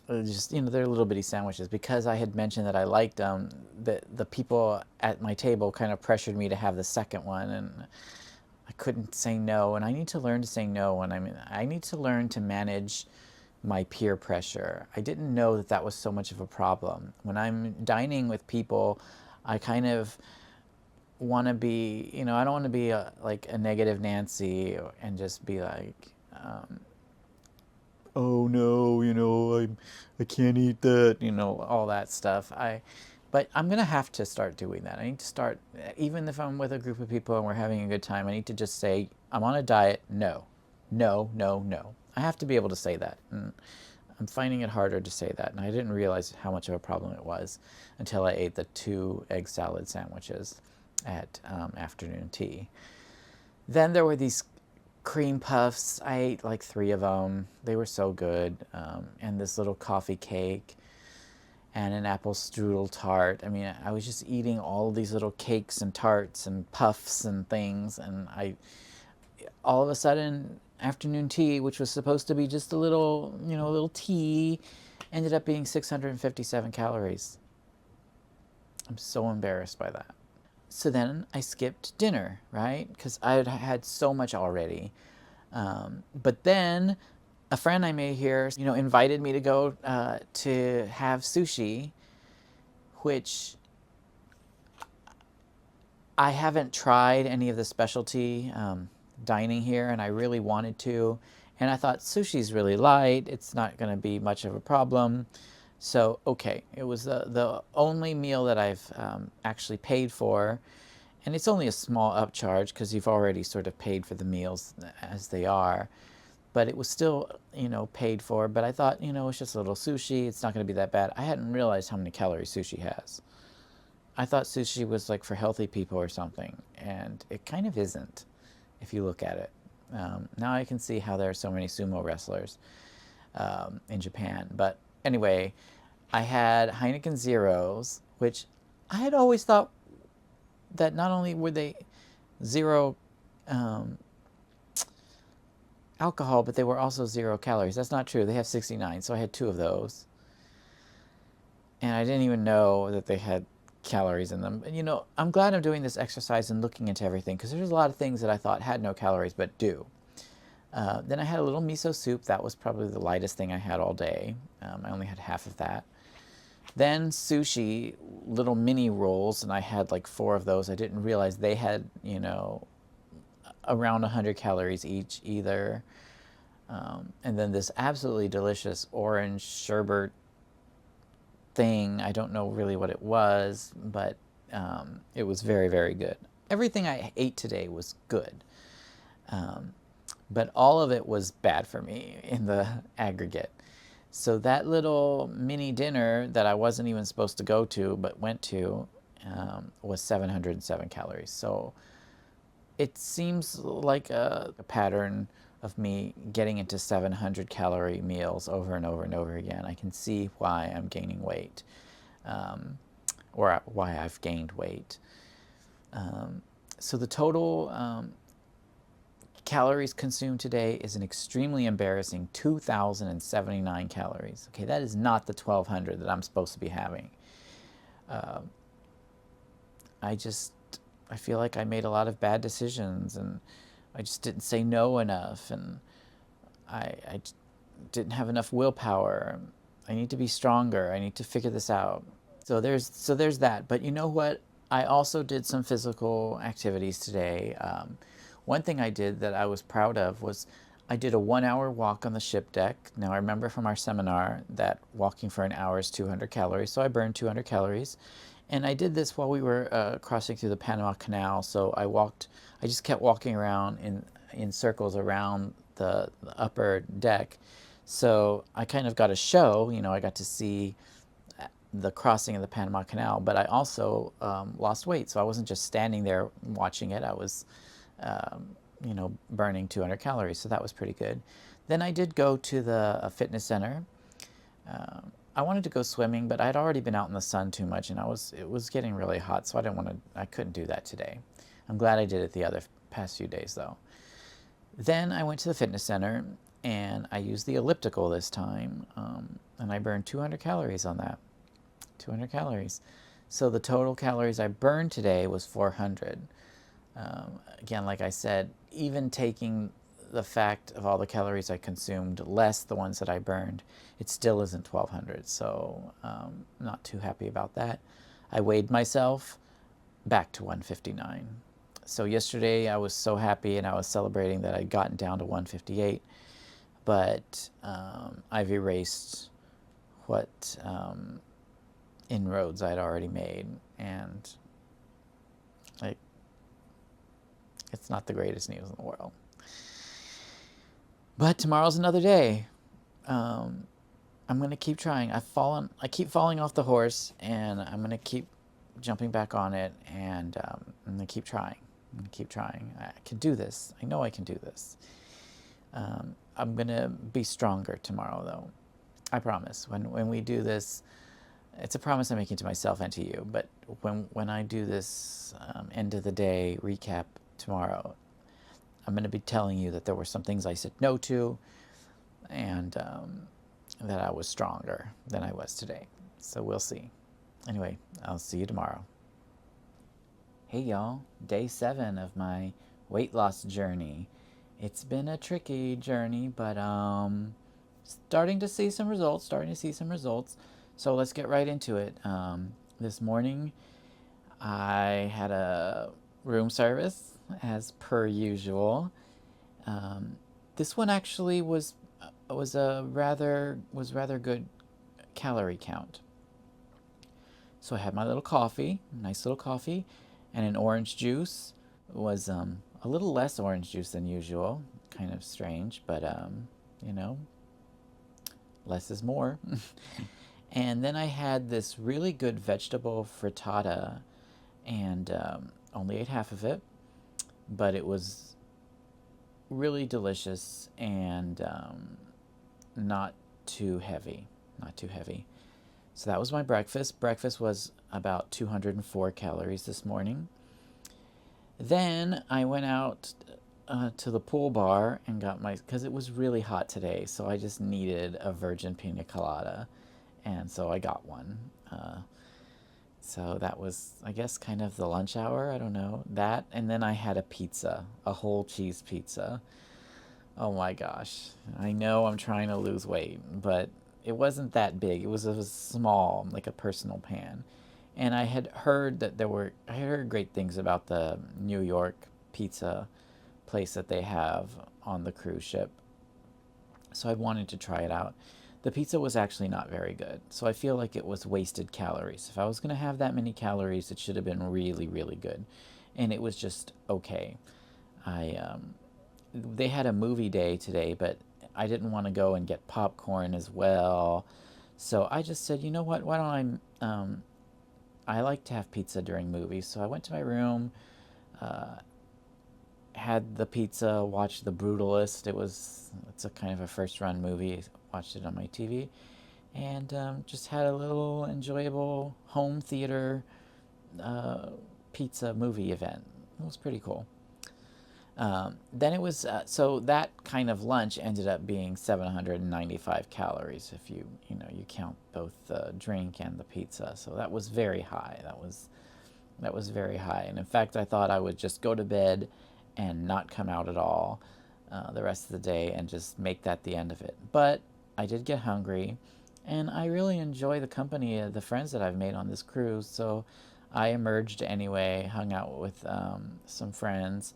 just, you know, they're little bitty sandwiches. Because I had mentioned that I liked them, the people at my table kind of pressured me to have the second one, and I couldn't say no. And I need to learn to say no when I need to learn to manage my peer pressure. I didn't know that that was so much of a problem. When I'm dining with people, I kind of want to be, you know, I don't want to be like a negative Nancy and just be like, oh no, you know, I can't eat that, you know, all that stuff. But I'm gonna have to start doing that. I need to start, even if I'm with a group of people and we're having a good time, I need to just say, I'm on a diet. No, no, no, no. I have to be able to say that. And I'm finding it harder to say that. And I didn't realize how much of a problem it was until I ate the 2 egg salad sandwiches at afternoon tea. Then there were these cream puffs. I ate like 3 of them. They were so good. And this little coffee cake and an apple strudel tart. I mean, I was just eating all these little cakes and tarts and puffs and things. And all of a sudden, afternoon tea, which was supposed to be just a little, you know, a little tea, ended up being 657 calories. I'm so embarrassed by that. So then I skipped dinner, right? Because I had had so much already. But then a friend I made here, you know, invited me to go to have sushi, which I haven't tried any of the specialty dining here, and I really wanted to. And I thought sushi's really light. It's not going to be much of a problem. So, okay, it was the only meal that I've actually paid for. And it's only a small upcharge because you've already sort of paid for the meals as they are. But it was still, you know, paid for. But I thought, you know, it's just a little sushi. It's not going to be that bad. I hadn't realized how many calories sushi has. I thought sushi was like for healthy people or something. And it kind of isn't if you look at it. Now I can see how there are so many sumo wrestlers in Japan. But anyway, I had Heineken Zeros, which I had always thought that not only were they zero alcohol, but they were also 0 calories. That's not true. They have 69, so I had 2 of those. And I didn't even know that they had calories in them. And, you know, I'm glad I'm doing this exercise and looking into everything because there's a lot of things that I thought had no calories but do. Then I had a little miso soup. That was probably the lightest thing I had all day. I only had half of that. Then sushi, little mini rolls, and I had like 4 of those. I didn't realize they had, around 100 calories each either. And then this absolutely delicious orange sherbet thing. I don't know really what it was, but it was very, very good. Everything I ate today was good. But all of it was bad for me in the aggregate. So that little mini dinner that I wasn't even supposed to go to but went to was 707 calories. So it seems like a pattern of me getting into 700 calorie meals over and over and over again. I can see why I'm gaining weight, or why I've gained weight. So the total calories consumed today is an extremely embarrassing 2,079 calories. Okay, that is not the 1,200 that I'm supposed to be having. I feel like I made a lot of bad decisions, and I just didn't say no enough, and I didn't have enough willpower. I need to be stronger. I need to figure this out. So there's that. But you know what? I also did some physical activities today. One thing I did that I was proud of was I did a 1-hour walk on the ship deck. Now I remember from our seminar that walking for an hour is 200 calories, so I burned 200 calories. And I did this while we were crossing through the Panama Canal. So I just kept walking around in circles around the upper deck. So I kind of got a show, I got to see the crossing of the Panama Canal, but I also lost weight. So I wasn't just standing there watching it. I was, burning 200 calories. So that was pretty good. Then I did go to the fitness center. I wanted to go swimming, but I'd already been out in the sun too much, and it was getting really hot, so I couldn't do that today. I'm glad I did it the past few days though. Then I went to the fitness center and I used the elliptical this time, and I burned 200 calories on that. 200 calories. So the total calories I burned today was 400. Again, like I said, even taking the fact of all the calories I consumed, less the ones that I burned, it still isn't 1,200. So not too happy about that. I weighed myself back to 159. So yesterday I was so happy and I was celebrating that I'd gotten down to 158. But I've erased what inroads I'd already made, and it's not the greatest news in the world. But tomorrow's another day. I'm going to keep trying. I keep falling off the horse, and I'm going to keep jumping back on it, and I'm going to keep trying. I can do this. I know I can do this. I'm going to be stronger tomorrow, though. I promise. When we do this, it's a promise I'm making to myself and to you, but when I do this end of the day recap tomorrow, I'm going to be telling you that there were some things I said no to, and that I was stronger than I was today. So we'll see. Anyway, I'll see you tomorrow. Hey y'all, day 7 of my weight loss journey. It's been a tricky journey, but starting to see some results. So let's get right into it. This morning I had a room service as per usual. This one actually was rather good calorie count. So I had my little coffee, nice little coffee, and an orange juice. It was a little less orange juice than usual, kind of strange, but less is more. And then I had this really good vegetable frittata, and only ate half of it, but it was really delicious and not too heavy. So that was my breakfast. Breakfast was about 204 calories this morning. Then I went out to the pool bar and got because it was really hot today, so I just needed a virgin pina colada, and so I got one. So that was, I guess, kind of the lunch hour. I don't know. That, and then I had a pizza, a whole cheese pizza. Oh my gosh. I know I'm trying to lose weight, but it wasn't that big. It was small, like a personal pan. And I had heard that I had heard great things about the New York pizza place that they have on the cruise ship. So I wanted to try it out. The pizza was actually not very good. So I feel like it was wasted calories. If I was going to have that many calories, it should have been really, really good. And it was just okay. I They had a movie day today, but I didn't want to go and get popcorn as well. So I just said, you know what? Why don't I like to have pizza during movies. So I went to my room, uh, had the pizza, watched The Brutalist. It's a kind of a first run movie. Watched it on my TV, and just had a little enjoyable home theater uh, pizza movie event. It was pretty cool. Then it was so that kind of lunch ended up being 795 calories if you count both the drink and the pizza. So that was very high. That was very high. And in fact, I thought I would just go to bed and not come out at all the rest of the day and just make that the end of it. But I did get hungry, and I really enjoy the company of the friends that I've made on this cruise. So I emerged anyway, hung out with some friends,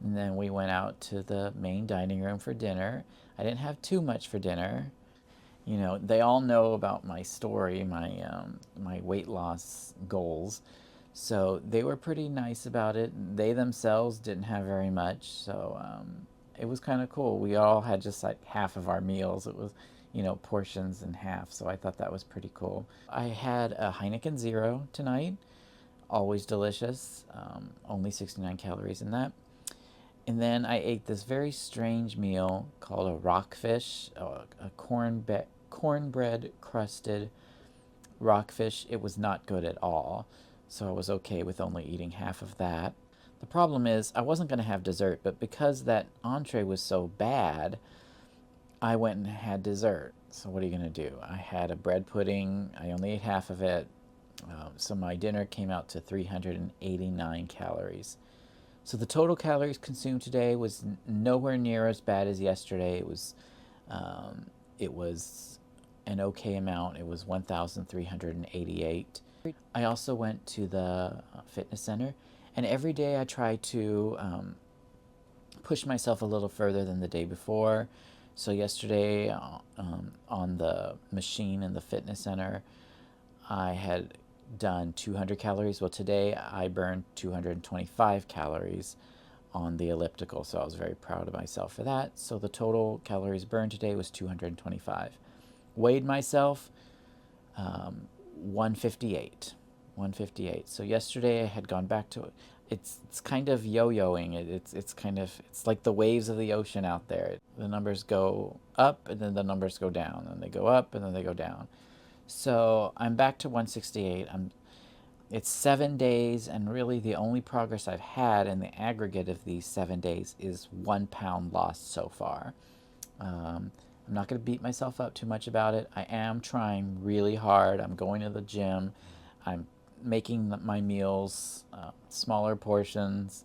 and then we went out to the main dining room for dinner. I didn't have too much for dinner. They all know about my story, my weight loss goals, so they were pretty nice about it. They themselves didn't have very much, so it was kind of cool. We all had just like half of our meals. It was, portions in half, so I thought that was pretty cool. I had a Heineken Zero tonight, always delicious, only 69 calories in that. And then I ate this very strange meal called a rockfish, a cornbread crusted rockfish. It was not good at all, so I was okay with only eating half of that. The problem is I wasn't going to have dessert, but because that entree was so bad, I went and had dessert. So what are you going to do? I had a bread pudding. I only ate half of it. So my dinner came out to 389 calories. So the total calories consumed today was nowhere near as bad as yesterday. It was an okay amount. It was 1,388. I also went to the fitness center, and every day I try to push myself a little further than the day before. So yesterday, on the machine in the fitness center, I had done 200 calories. Well, today I burned 225 calories on the elliptical, so I was very proud of myself for that. So the total calories burned today was 225. Weighed myself, 158. 158. So yesterday I had gone back to it. It's kind of yo-yoing. It's like the waves of the ocean out there. The numbers go up and then the numbers go down, and they go up and then they go down. So I'm back to 168. It's 7 days, and really the only progress I've had in the aggregate of these 7 days is 1 pound lost so far. I'm not going to beat myself up too much about it. I am trying really hard. I'm going to the gym. I'm making my meals smaller portions.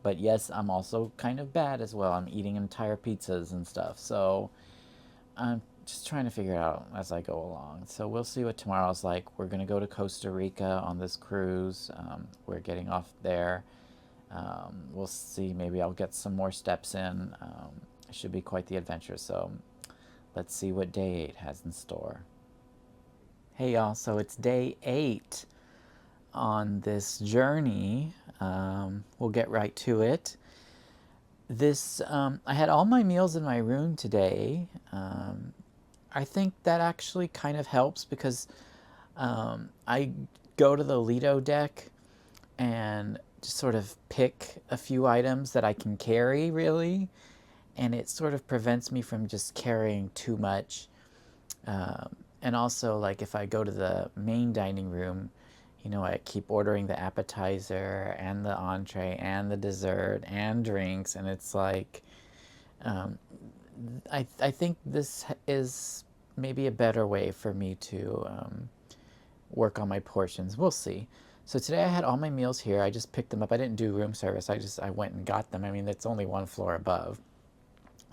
But yes, I'm also kind of bad as well. I'm eating entire pizzas and stuff. So I'm just trying to figure it out as I go along. So we'll see what tomorrow's like. We're going to go to Costa Rica on this cruise. We're getting off there. We'll see. Maybe I'll get some more steps in. It should be quite the adventure. So let's see what day 8 has in store. Hey y'all, so it's day 8 on this journey. We'll get right to it. I had all my meals in my room today. I think that actually kind of helps because I go to the Lido deck and just sort of pick a few items that I can carry, really, and it sort of prevents me from just carrying too much. And also, like, if I go to the main dining room, I keep ordering the appetizer and the entree and the dessert and drinks, and it's like, I think this is maybe a better way for me to work on my portions. We'll see. So today I had all my meals here. I just picked them up. I didn't do room service. I went and got them. I mean, it's only one floor above.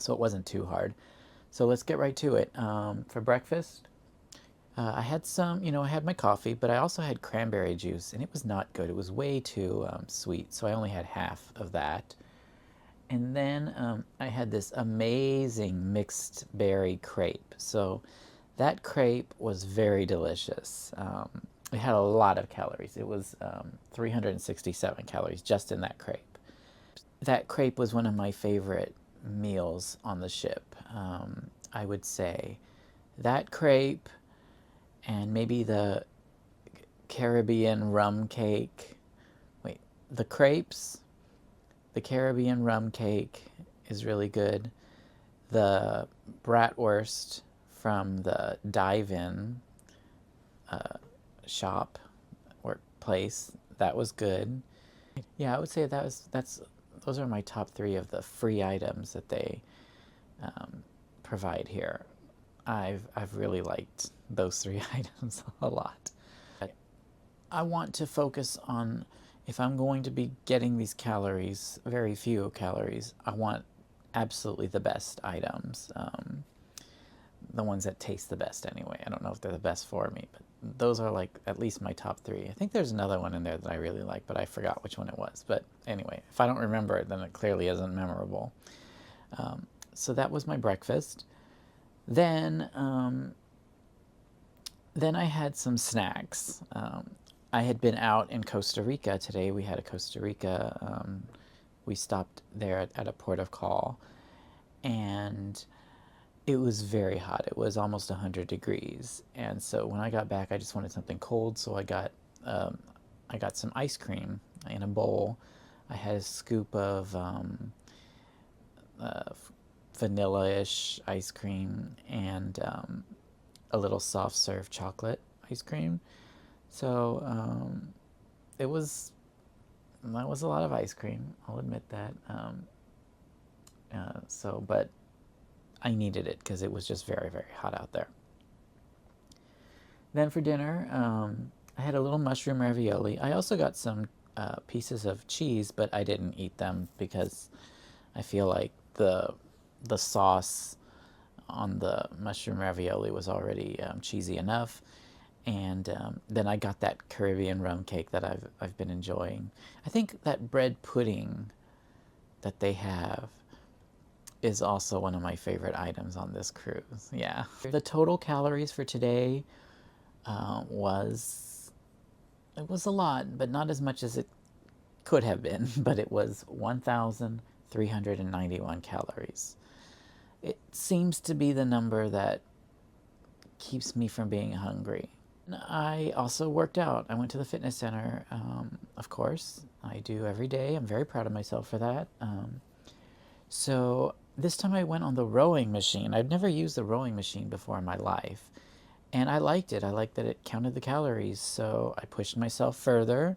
so it wasn't too hard. So let's get right to it. For breakfast, I had some, I had my coffee, but I also had cranberry juice, and it was not good. It was way too sweet, so I only had half of that. And then I had this amazing mixed berry crepe. So that crepe was very delicious. It had a lot of calories. It was 367 calories just in that crepe. That crepe was one of my favorite meals on the ship. I would say that crepe and maybe the Caribbean rum cake. Wait, the crepes, the Caribbean rum cake is really good. The bratwurst from the dive-in shop or place, that was good. Yeah, I would say those are my top three of the free items that they provide here. I've really liked those three items a lot. I want to focus on, if I'm going to be getting these calories, very few calories, I want absolutely the best items. The ones that taste the best anyway. I don't know if they're the best for me, but those are like at least my top three. I think there's another one in there that I really like, but I forgot which one it was. But anyway, if I don't remember it, then it clearly isn't memorable. So that was my breakfast. Then I had some snacks. I had been out in Costa Rica today. We had a Costa Rica, we stopped there at a port of call, and it was very hot. It was almost 100 degrees. And so when I got back, I just wanted something cold, so I got some ice cream in a bowl. I had a scoop of vanilla-ish ice cream and a little soft serve chocolate ice cream. So that was a lot of ice cream, I'll admit that. But I needed it because it was just very, very hot out there. Then for dinner, I had a little mushroom ravioli. I also got some pieces of cheese, but I didn't eat them because I feel like the sauce on the mushroom ravioli was already cheesy enough. And then I got that Caribbean rum cake that I've been enjoying. I think that bread pudding that they have is also one of my favorite items on this cruise. Yeah. The total calories for today was a lot, but not as much as it could have been, but it was 1,391 calories. It seems to be the number that keeps me from being hungry. I also worked out. I went to the fitness center, of course. I do every day. I'm very proud of myself for that. So this time I went on the rowing machine. I'd never used the rowing machine before in my life, and I liked it. I liked that it counted the calories, so I pushed myself further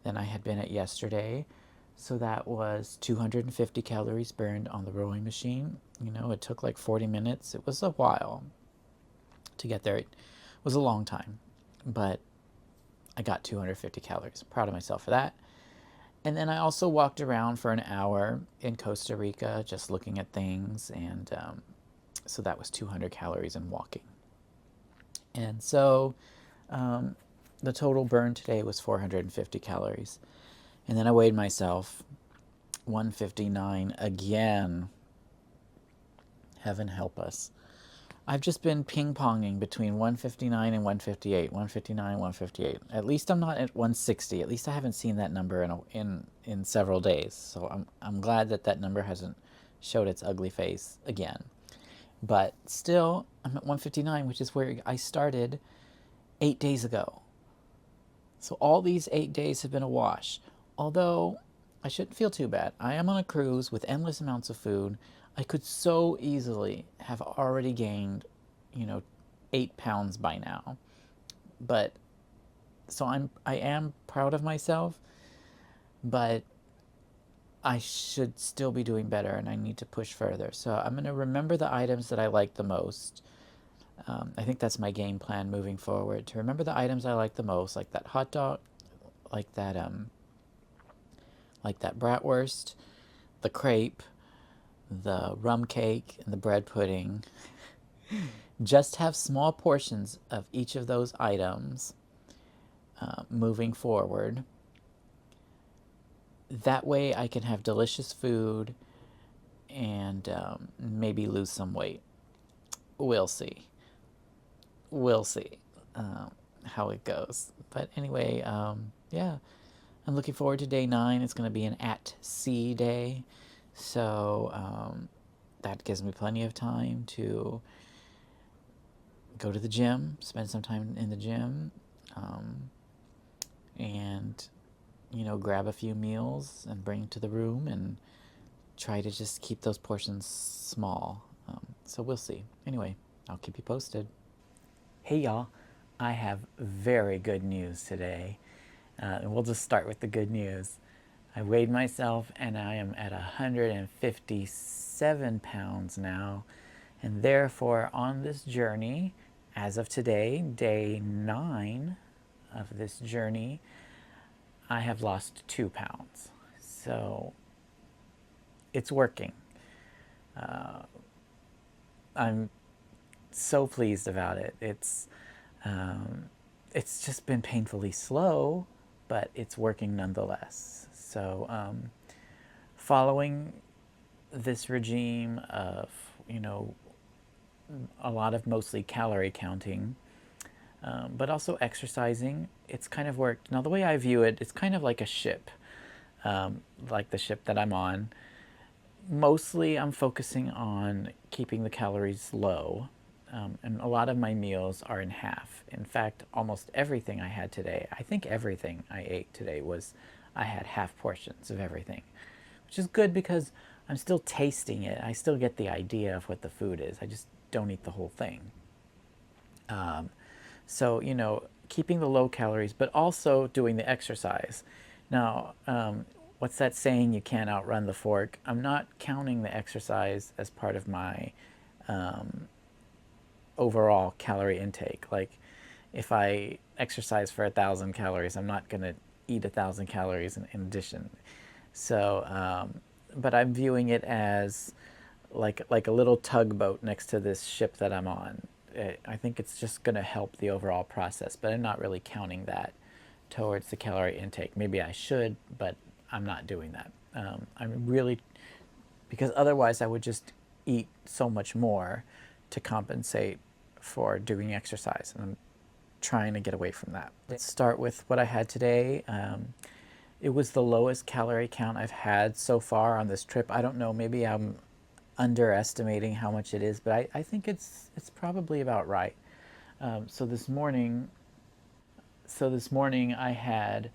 than I had been at yesterday. So that was 250 calories burned on the rowing machine. It took like 40 minutes. It was a while to get there. It was a long time, but I got 250 calories. Proud of myself for that. And then I also walked around for an hour in Costa Rica, just looking at things, and so that was 200 calories in walking. And so the total burn today was 450 calories. And then I weighed myself, 159 again. Heaven help us. I've just been ping-ponging between 159 and 158, 159, 158. At least I'm not at 160. At least I haven't seen that number in several days. So I'm glad that number hasn't showed its ugly face again. But still, I'm at 159, which is where I started 8 days ago. So all these 8 days have been a wash. Although I shouldn't feel too bad. I am on a cruise with endless amounts of food. I could so easily have already gained, 8 pounds by now. But so I am proud of myself, but I should still be doing better, and I need to push further. So I'm going to remember the items that I like the most. I think that's my game plan moving forward, to remember the items I like the most, like that hot dog, like that bratwurst, the crepe, the rum cake and the bread pudding. Just have small portions of each of those items moving forward. That way I can have delicious food and maybe lose some weight. We'll see. We'll see how it goes. But anyway, yeah, I'm looking forward to day 9. It's going to be an at sea day. So that gives me plenty of time to go to the gym, spend some time in the gym, and, grab a few meals and bring to the room and try to just keep those portions small. So we'll see. Anyway, I'll keep you posted. Hey y'all, I have very good news today. And we'll just start with the good news. I weighed myself and I am at 157 pounds now. And therefore, on this journey, as of today, day 9 of this journey, I have lost 2 pounds. So it's working. I'm so pleased about it. It's just been painfully slow, but it's working nonetheless. So following this regime of, a lot of mostly calorie counting, but also exercising, it's kind of worked. Now, the way I view it, it's kind of like a ship, like the ship that I'm on. Mostly I'm focusing on keeping the calories low, and a lot of my meals are in half. In fact, almost everything I had today, I think everything I ate today I had half portions of everything, which is good because I'm still tasting it. I still get the idea of what the food is. I just don't eat the whole thing. So, keeping the low calories, but also doing the exercise. Now, what's that saying? You can't outrun the fork. I'm not counting the exercise as part of my overall calorie intake. Like, if I exercise for 1,000 calories, I'm not going to eat 1,000 calories in addition. So, but I'm viewing it as like a little tugboat next to this ship that I'm on. I think it's just going to help the overall process, but I'm not really counting that towards the calorie intake. Maybe I should, but I'm not doing that. I'm really, because otherwise I would just eat so much more to compensate for doing exercise, and I'm trying to get away from that. Let's start with what I had today. It was the lowest calorie count I've had so far on this trip. I don't know, maybe I'm underestimating how much it is, but I think it's probably about right. So this morning I had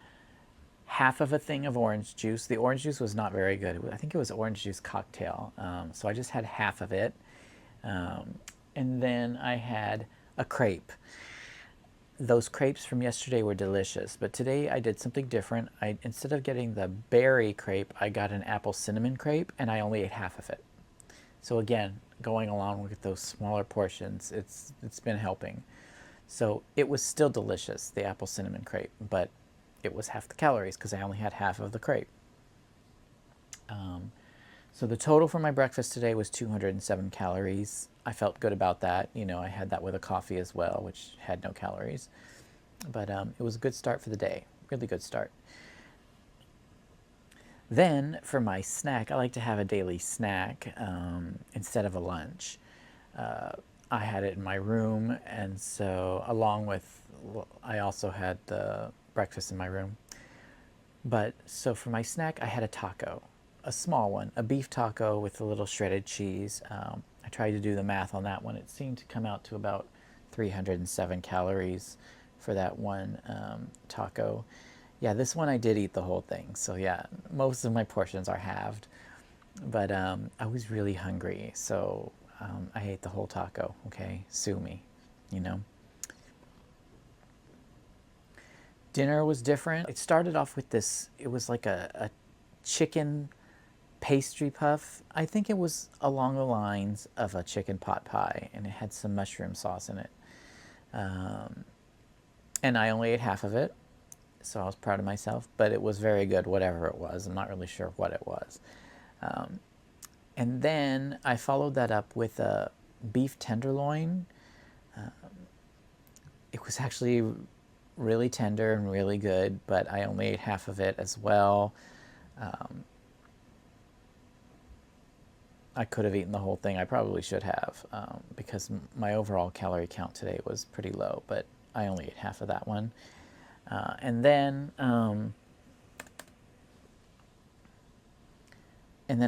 half of a thing of orange juice. The orange juice was not very good. I think it was orange juice cocktail. So I just had half of it. And then I had a crepe. Those crepes from yesterday were delicious, but today I did something different. Instead of getting the berry crepe, I got an apple cinnamon crepe, and I only ate half of it. So again, going along with those smaller portions, it's been helping. So it was still delicious, the apple cinnamon crepe, but it was half the calories because I only had half of the crepe. So the total for my breakfast today was 207 calories. I felt good about that. I had that with a coffee as well, which had no calories. But it was a good start for the day, really good start. Then for my snack, I like to have a daily snack instead of a lunch. I had it in my room, and so I also had the breakfast in my room. But so for my snack, I had a taco, a small one, a beef taco with a little shredded cheese. I tried to do the math on that one. It seemed to come out to about 307 calories for that one taco. Yeah, this one I did eat the whole thing. So yeah, most of my portions are halved. But I was really hungry, so I ate the whole taco. Okay, sue me, you know. Dinner was different. It started off with this, it was like a chicken pastry puff. I think it was along the lines of a chicken pot pie, and it had some mushroom sauce in it. And I only ate half of it, so I was proud of myself, but it was very good, whatever it was. I'm not really sure what it was. And then I followed that up with a beef tenderloin. It was actually really tender and really good, but I only ate half of it as well. I could have eaten the whole thing. I probably should have, because my overall calorie count today was pretty low, but I only ate half of that one. And then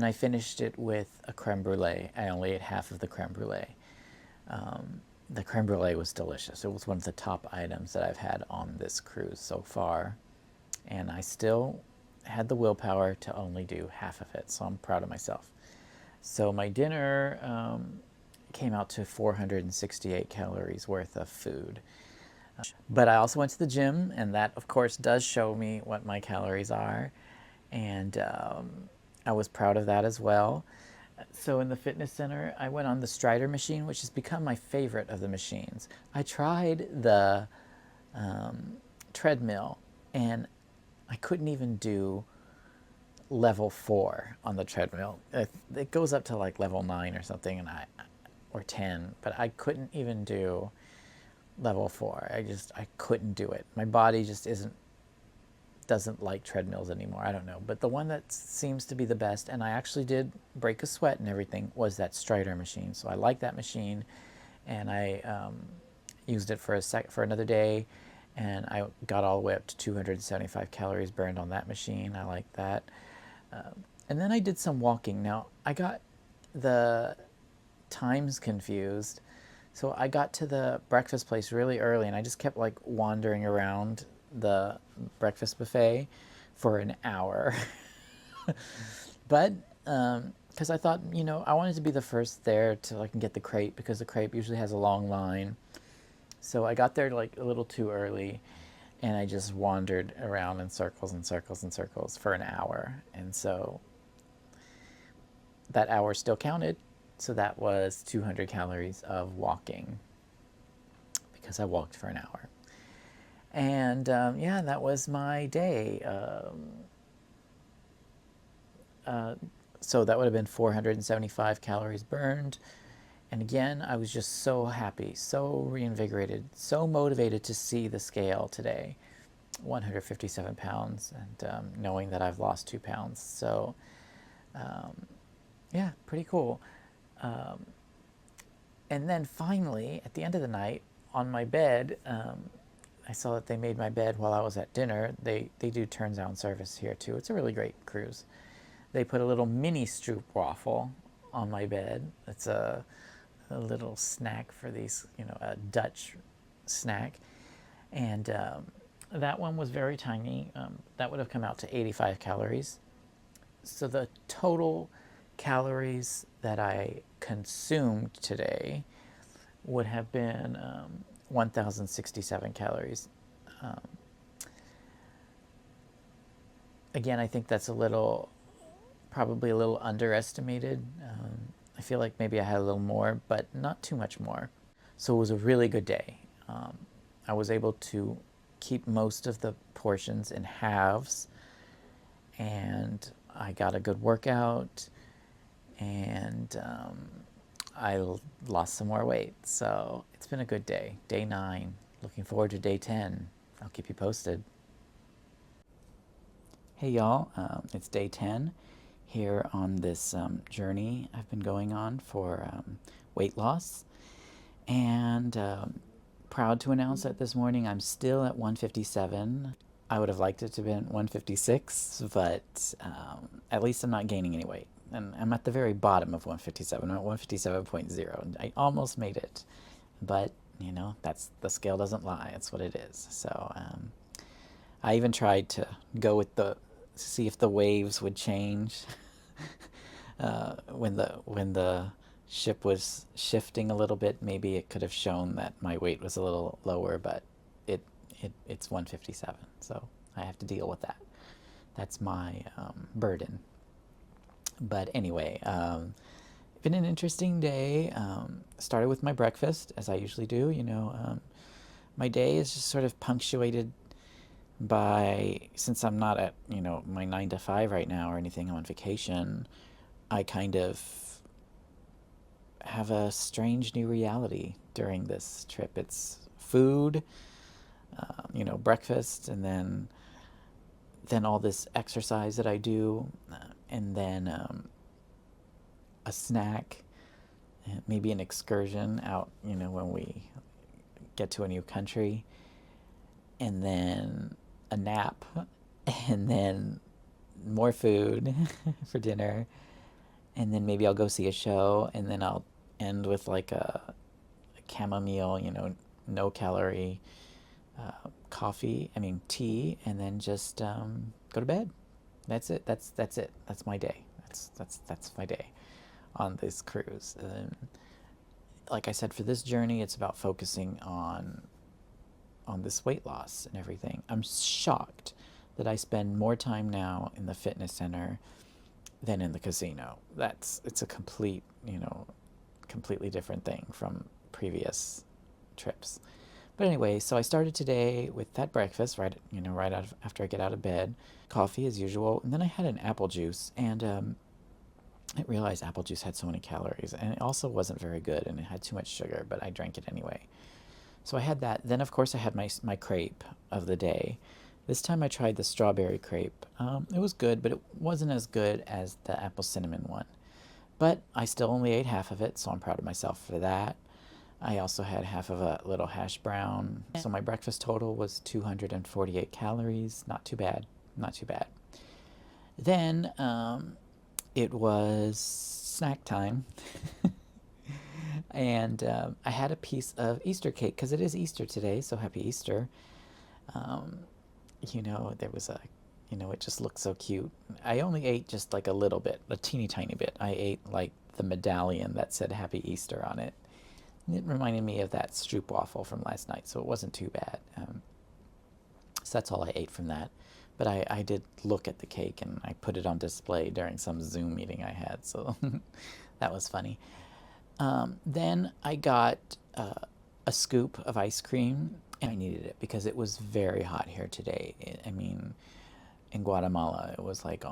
I finished it with a creme brulee. I only ate half of the creme brulee. The creme brulee was delicious. It was one of the top items that I've had on this cruise so far. And I still had the willpower to only do half of it, so I'm proud of myself. So my dinner came out to 468 calories worth of food. But I also went to the gym, and that, of course, does show me what my calories are. And I was proud of that as well. So in the fitness center, I went on the Strider machine, which has become my favorite of the machines. I tried the treadmill, and I couldn't even do level 4 on the treadmill. It goes up to like level 9 or something, and or 10, but I couldn't even do level 4. I couldn't do it. My body just doesn't like treadmills anymore. I don't know. But the one that seems to be the best, and I actually did break a sweat and everything, was that Strider machine. So I like that machine, and I used it for another day, and I got all the way up to 275 calories burned on that machine. I like that. And then I did some walking. Now, I got the times confused. So I got to the breakfast place really early, and I just kept like wandering around the breakfast buffet for an hour. But because I thought, I wanted to be the first there to like get the crepe, because the crepe usually has a long line. So I got there like a little too early, and I just wandered around in circles and circles and circles for an hour. And so that hour still counted. So that was 200 calories of walking, because I walked for an hour. And yeah, that was my day. So that would have been 475 calories burned. And again, I was just so happy, so reinvigorated, so motivated to see the scale today. 157 pounds, and knowing that I've lost 2 pounds. So yeah, pretty cool. And then finally, at the end of the night, on my bed, I saw that they made my bed while I was at dinner. They do turn down service here too. It's a really great cruise. They put a little mini stroop waffle on my bed. It's a little snack for these, a Dutch snack. And that one was very tiny. That would have come out to 85 calories. So the total calories that I consumed today would have been 1,067 calories. Again, I think that's probably a little underestimated. I feel like maybe I had a little more, but not too much more. So it was a really good day. I was able to keep most of the portions in halves, and I got a good workout, and I lost some more weight. So it's been a good day. Day 9. Looking forward to day 10. I'll keep you posted. Hey y'all, it's day 10 here on this journey I've been going on for weight loss. And proud to announce that this morning I'm still at 157. I would have liked it to have been 156, but at least I'm not gaining any weight. And I'm at the very bottom of 157. I'm at 157.0. I almost made it. But, that's the scale doesn't lie. It's what it is. So I even tried to go with see if the waves would change when the ship was shifting a little bit. Maybe it could have shown that my weight was a little lower, but it's 157, so I have to deal with that. That's my burden. But anyway, been an interesting day. Started with my breakfast, as I usually do. My day is just sort of punctuated by, since I'm not at my 9 to 5 right now or anything, I'm on vacation, I kind of have a strange new reality during this trip. It's food, breakfast, and then all this exercise that I do, and then a snack, maybe an excursion out, when we get to a new country, and then a nap, and then more food for dinner, and then maybe I'll go see a show, and then I'll end with like a chamomile, no calorie tea, and then just go to bed. That's it. That's it. That's my day. That's my day on this cruise. Like I said, for this journey, it's about focusing on this weight loss and everything. I'm shocked that I spend more time now in the fitness center than in the casino. It's a completely different thing from previous trips. But anyway, so I started today with that breakfast right after I get out of bed, coffee as usual, and then I had an apple juice, and I realized apple juice had so many calories, and it also wasn't very good, and it had too much sugar, but I drank it anyway. So I had that. Then, of course, I had my crepe of the day. This time I tried the strawberry crepe. It was good, but it wasn't as good as the apple cinnamon one. But I still only ate half of it, so I'm proud of myself for that. I also had half of a little hash brown. So my breakfast total was 248 calories. Not too bad. Not too bad. Then it was snack time. And I had a piece of Easter cake because it is Easter today, so happy Easter. There was it just looked so cute. I only ate just like a little bit, a teeny tiny bit. I ate like the medallion that said Happy Easter on it. It reminded me of that stroopwafel from last night, so it wasn't too bad. So that's all I ate from that. But I did look at the cake, and I put it on display during some Zoom meeting I had, so that was funny. Then I got a scoop of ice cream, and I needed it because it was very hot here today. In Guatemala, it was like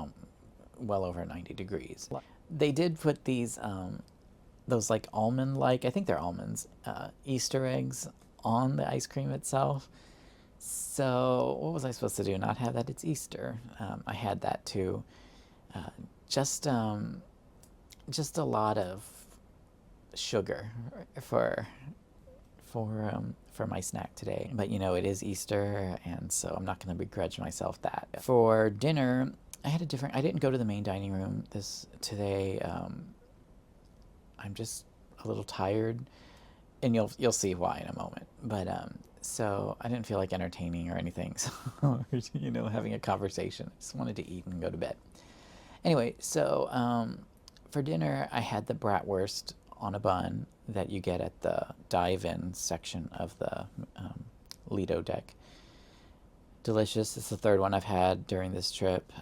well over 90 degrees. They did put those like almond-like, I think they're almonds, Easter eggs on the ice cream itself. So what was I supposed to do? Not have that? It's Easter. I had that too. Just a lot of sugar for my snack today. But it is Easter, and so I'm not going to begrudge myself that. For dinner, I didn't go to the main dining room today. I'm just a little tired, and you'll see why in a moment. But so I didn't feel like entertaining or anything, so having a conversation. I just wanted to eat and go to bed. Anyway, so for dinner, I had the bratwurst on a bun that you get at the dive-in section of the Lido deck. Delicious. It's the third one I've had during this trip.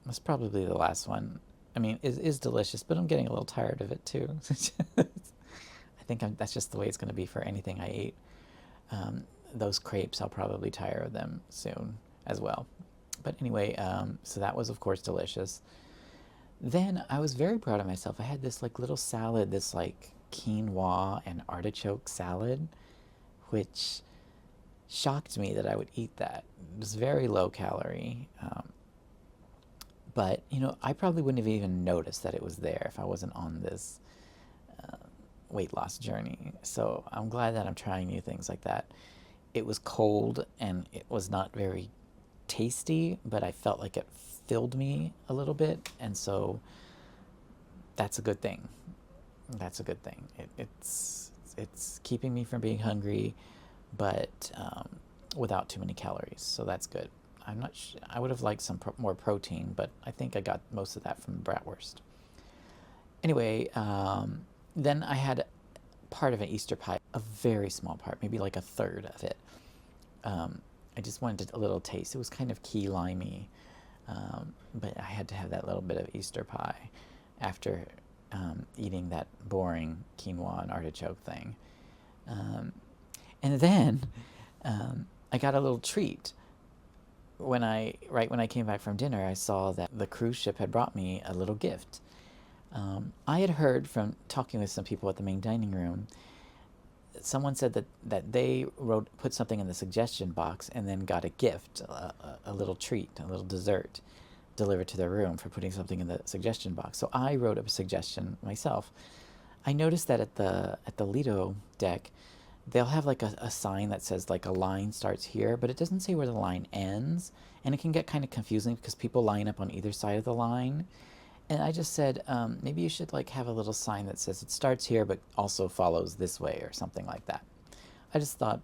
It's probably the last one. I mean, it is delicious, but I'm getting a little tired of it too. I think that's just the way it's going to be for anything I eat. Those crepes, I'll probably tire of them soon as well. But anyway, so that was, of course, delicious. Then I was very proud of myself. I had this like little salad, this like quinoa and artichoke salad, which shocked me that I would eat that. It was very low calorie. But, I probably wouldn't have even noticed that it was there if I wasn't on this weight loss journey. So I'm glad that I'm trying new things like that. It was cold and it was not very tasty, but I felt like it filled me a little bit, and so that's a good thing. That's a good thing. It's keeping me from being hungry, but without too many calories, so that's good. I would have liked some more protein, but I think I got most of that from bratwurst. Anyway, then I had part of an Easter pie, a very small part, maybe like a third of it. I just wanted a little taste. It was kind of key limey, but I had to have that little bit of Easter pie after eating that boring quinoa and artichoke thing. And then I got a little treat. Right when I came back from dinner, I saw that the cruise ship had brought me a little gift. I had heard from talking with some people at the main dining room, someone said that they put something in the suggestion box and then got a gift, a little treat, a little dessert delivered to their room for putting something in the suggestion box. So I wrote up a suggestion myself. I noticed that at the Lido deck, they'll have like a sign that says like a line starts here, but it doesn't say where the line ends, and it can get kind of confusing because people line up on either side of the line. And I just said, maybe you should like have a little sign that says it starts here, but also follows this way or something like that. I just thought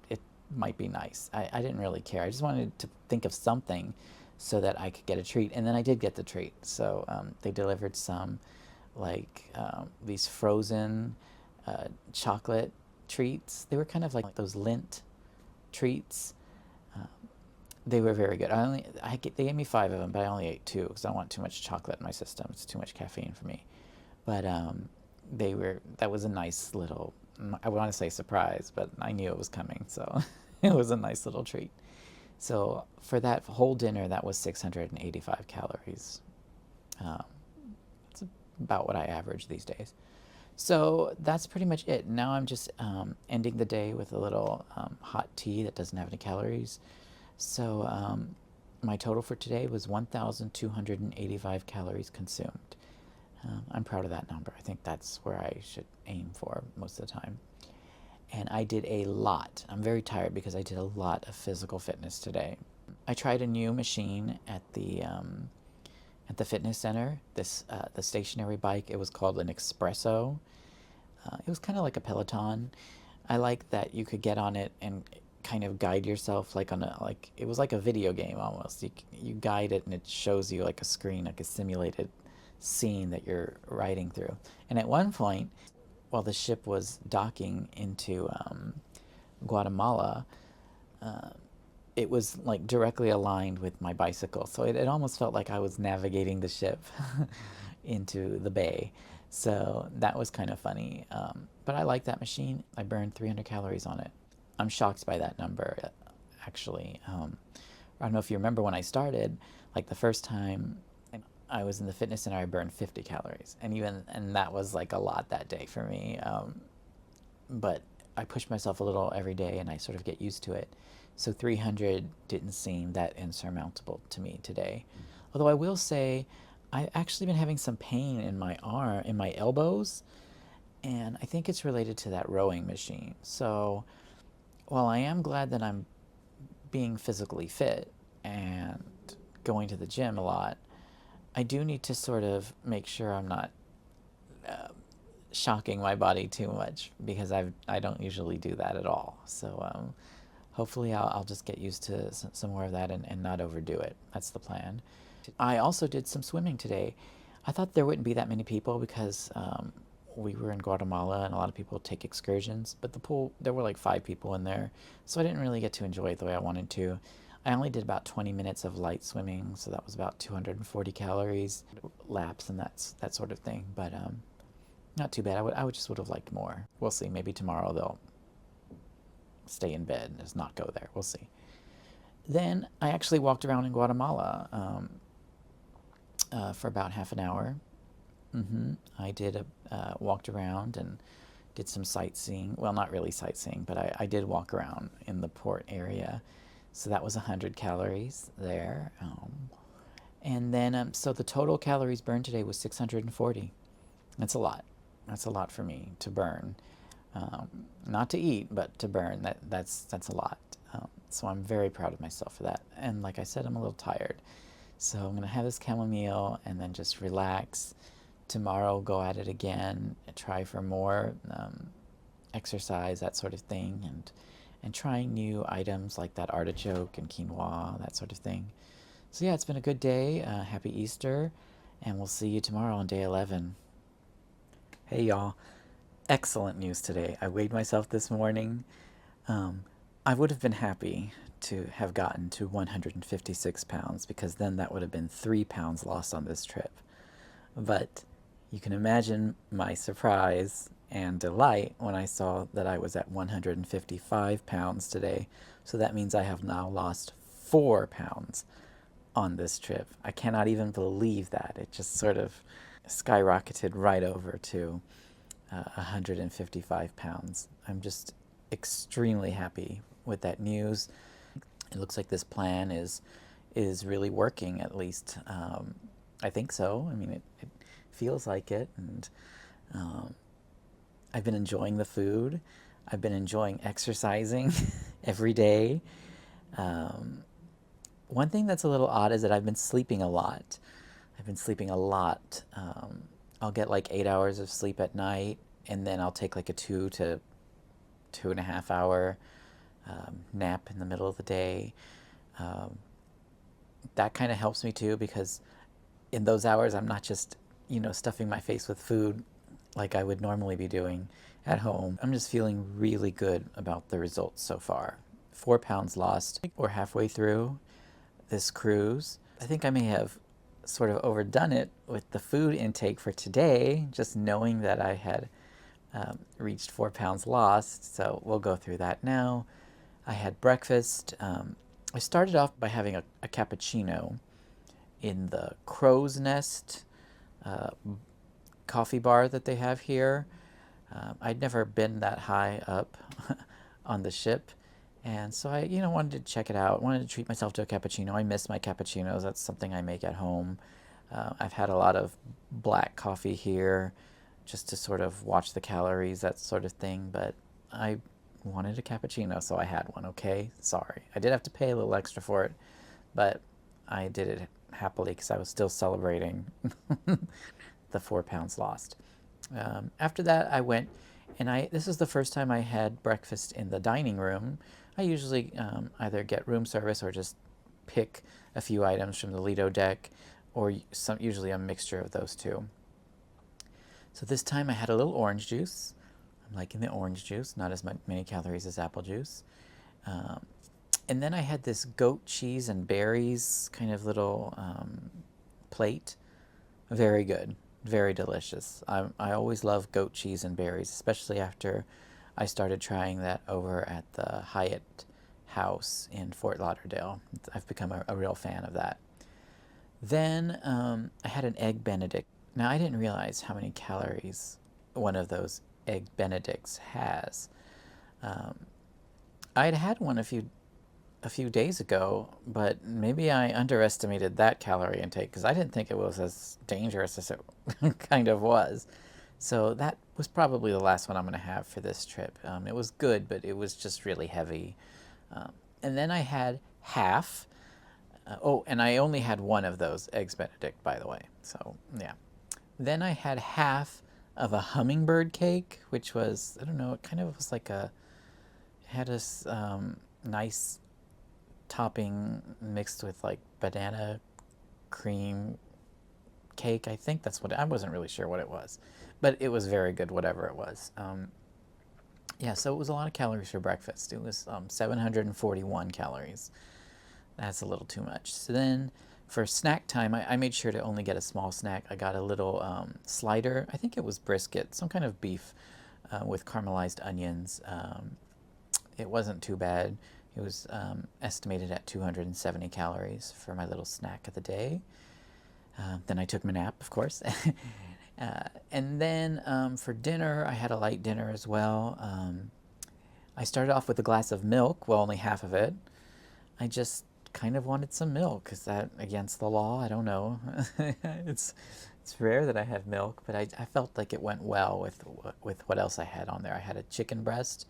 it might be nice. I didn't really care. I just wanted to think of something so that I could get a treat. And then I did get the treat. So they delivered some like these frozen chocolate treats. They were kind of like those Lindt treats. They were very good. They gave me 5 of them, but I only ate 2 because I don't want too much chocolate in my system. It's too much caffeine for me. But that was a nice little, I want to say surprise, but I knew it was coming, so it was a nice little treat. So for that whole dinner, that was 685 calories. It's about what I average these days. So that's pretty much it. Now I'm just ending the day with a little hot tea that doesn't have any calories. So my total for today was 1,285 calories consumed. I'm proud of that number. I think that's where I should aim for most of the time. And I did a lot. I'm very tired because I did a lot of physical fitness today. I tried a new machine at the fitness center. The stationary bike. It was called an Espresso. It was kind of like a Peloton. I like that you could get on it and kind of guide yourself like it was like a video game almost. You guide it and it shows you like a screen, like a simulated scene that you're riding through. And at one point, while the ship was docking into Guatemala, it was like directly aligned with my bicycle. So it almost felt like I was navigating the ship into the bay. So that was kind of funny. But I like that machine. I burned 300 calories on it. I'm shocked by that number, actually. I don't know if you remember when I started, like the first time I was in the fitness center, I burned 50 calories. And that was like a lot that day for me. But I push myself a little every day and I sort of get used to it. So 300 didn't seem that insurmountable to me today. Although I will say, I've actually been having some pain in my arm, in my elbows, and I think it's related to that rowing machine. So while I am glad that I'm being physically fit and going to the gym a lot, I do need to sort of make sure I'm not shocking my body too much because I don't usually do that at all. So hopefully I'll just get used to some more of that and not overdo it. That's the plan. I also did some swimming today. I thought there wouldn't be that many people because we were in Guatemala and a lot of people take excursions, but the pool, there were like 5 people in there, so I didn't really get to enjoy it the way I wanted to. I only did about 20 minutes of light swimming, so that was about 240 calories, laps and that sort of thing, but not too bad. I would just would have liked more. We'll see. Maybe tomorrow they'll stay in bed and just not go there. We'll see. Then I actually walked around in Guatemala for about half an hour. I did walked around and did some sightseeing. Well, not really sightseeing, but I did walk around in the port area. So that was 100 calories there. And then, so the total calories burned today was 640. That's a lot. That's a lot for me to burn. Not to eat, but to burn. That's a lot. So I'm very proud of myself for that. And like I said, I'm a little tired. So I'm going to have this chamomile and then just relax. Tomorrow, go at it again, try for more exercise, that sort of thing, and trying new items like that artichoke and quinoa, that sort of thing. So yeah, it's been a good day. Happy Easter, and we'll see you tomorrow on day 11. Hey y'all, excellent news today. I weighed myself this morning. I would have been happy to have gotten to 156 pounds because then that would have been 3 pounds lost on this trip. But you can imagine my surprise and delight when I saw that I was at 155 pounds today. So that means I have now lost 4 pounds on this trip. I cannot even believe that. It just sort of skyrocketed right over to 155 pounds. I'm just extremely happy with that news. It looks like this plan is really working, at least. I think so. I mean, it feels like it, and um, I've been enjoying the food. I've been enjoying exercising every day. Um, One thing that's a little odd is that I've been sleeping a lot. I've been sleeping a lot. I'll get like 8 hours of sleep at night, and then I'll take like a 2 to 2.5 hour nap in the middle of the day. Um, that kind of helps me too, because in those hours I'm not just, stuffing my face with food like I would normally be doing at home. I'm just feeling really good about the results so far. 4 pounds lost. We're halfway through this cruise. I think I may have sort of overdone it with the food intake for today, just knowing that I had reached 4 pounds lost. So we'll go through that now. I had breakfast. I started off by having a cappuccino in the Crow's Nest uh, coffee bar that they have here. I'd never been that high up on the ship, and so I, wanted to check it out. Wanted to treat myself to a cappuccino. I miss my cappuccinos. That's something I make at home. I've had a lot of black coffee here, just to sort of watch the calories, that sort of thing. But I wanted a cappuccino, so I had one. Okay, sorry. I did have to pay a little extra for it, but I did it happily because I was still celebrating the 4 pounds lost. After that, I went, and this is the first time I had breakfast in the dining room. I usually either get room service or just pick a few items from the Lido deck, or usually a mixture of those two. So this time I had a little orange juice. I'm liking the orange juice, not as many calories as apple juice. And then I had this goat cheese and berries kind of little plate. Very good, very delicious. I always love goat cheese and berries, especially after I started trying that over at the Hyatt House in Fort Lauderdale. I've become a real fan of that. Then I had an egg Benedict. Now, I didn't realize how many calories one of those egg Benedicts has. I'd had one a few days ago, but maybe I underestimated that calorie intake because I didn't think it was as dangerous as it kind of was. So that was probably the last one I'm going to have for this trip. It was good, but it was just really heavy. And then I had half. And I only had one of those eggs Benedict, by the way. So, yeah. Then I had half of a hummingbird cake, which was, I don't know, it kind of was like it had this nice topping mixed with like banana cream cake. I think that's what I wasn't really sure what it was, but it was very good, whatever it was. Yeah, so it was a lot of calories for breakfast. It was 741 calories. That's a little too much. So then for snack time, I made sure to only get a small snack. I got a little slider. I think it was brisket, some kind of beef with caramelized onions. It wasn't too bad. It was estimated at 270 calories for my little snack of the day. Then I took my nap, of course. And then for dinner, I had a light dinner as well. I started off with a glass of milk, well, only half of it. I just kind of wanted some milk. Is that against the law? I don't know. It's rare that I have milk, but I felt like it went well with what else I had on there. I had a chicken breast,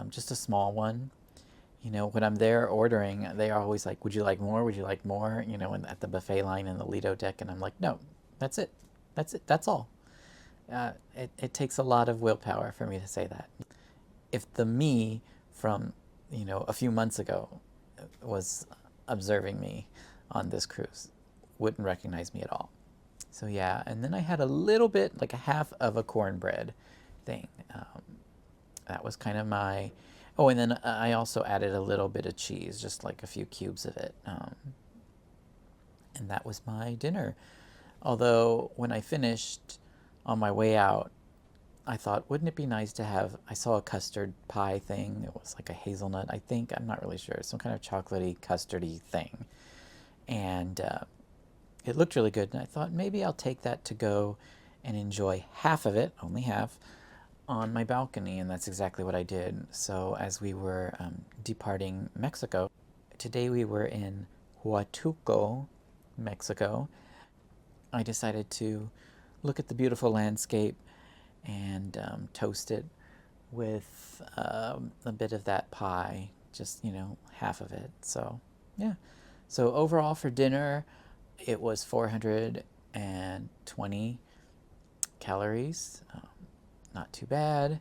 just a small one. When I'm there ordering, they are always like, would you like more? Would you like more? At the buffet line in the Lido deck. And I'm like, no, that's it. That's it. That's all. It takes a lot of willpower for me to say that. If the me from, a few months ago was observing me on this cruise, wouldn't recognize me at all. So yeah, and then I had a little bit, like a half of a cornbread thing. That was kind of my... Oh, and then I also added a little bit of cheese, just like a few cubes of it. And that was my dinner. Although when I finished on my way out, I thought, wouldn't it be nice to have... I saw a custard pie thing. It was like a hazelnut, I think. I'm not really sure. Some kind of chocolatey, custardy thing. And it looked really good, and I thought maybe I'll take that to go and enjoy half of it, only half, on my balcony, and that's exactly what I did. So as we were departing Mexico, today we were in Huatulco, Mexico. I decided to look at the beautiful landscape and toast it with a bit of that pie, just, half of it. So, yeah. So overall for dinner, it was 420 calories. Not too bad.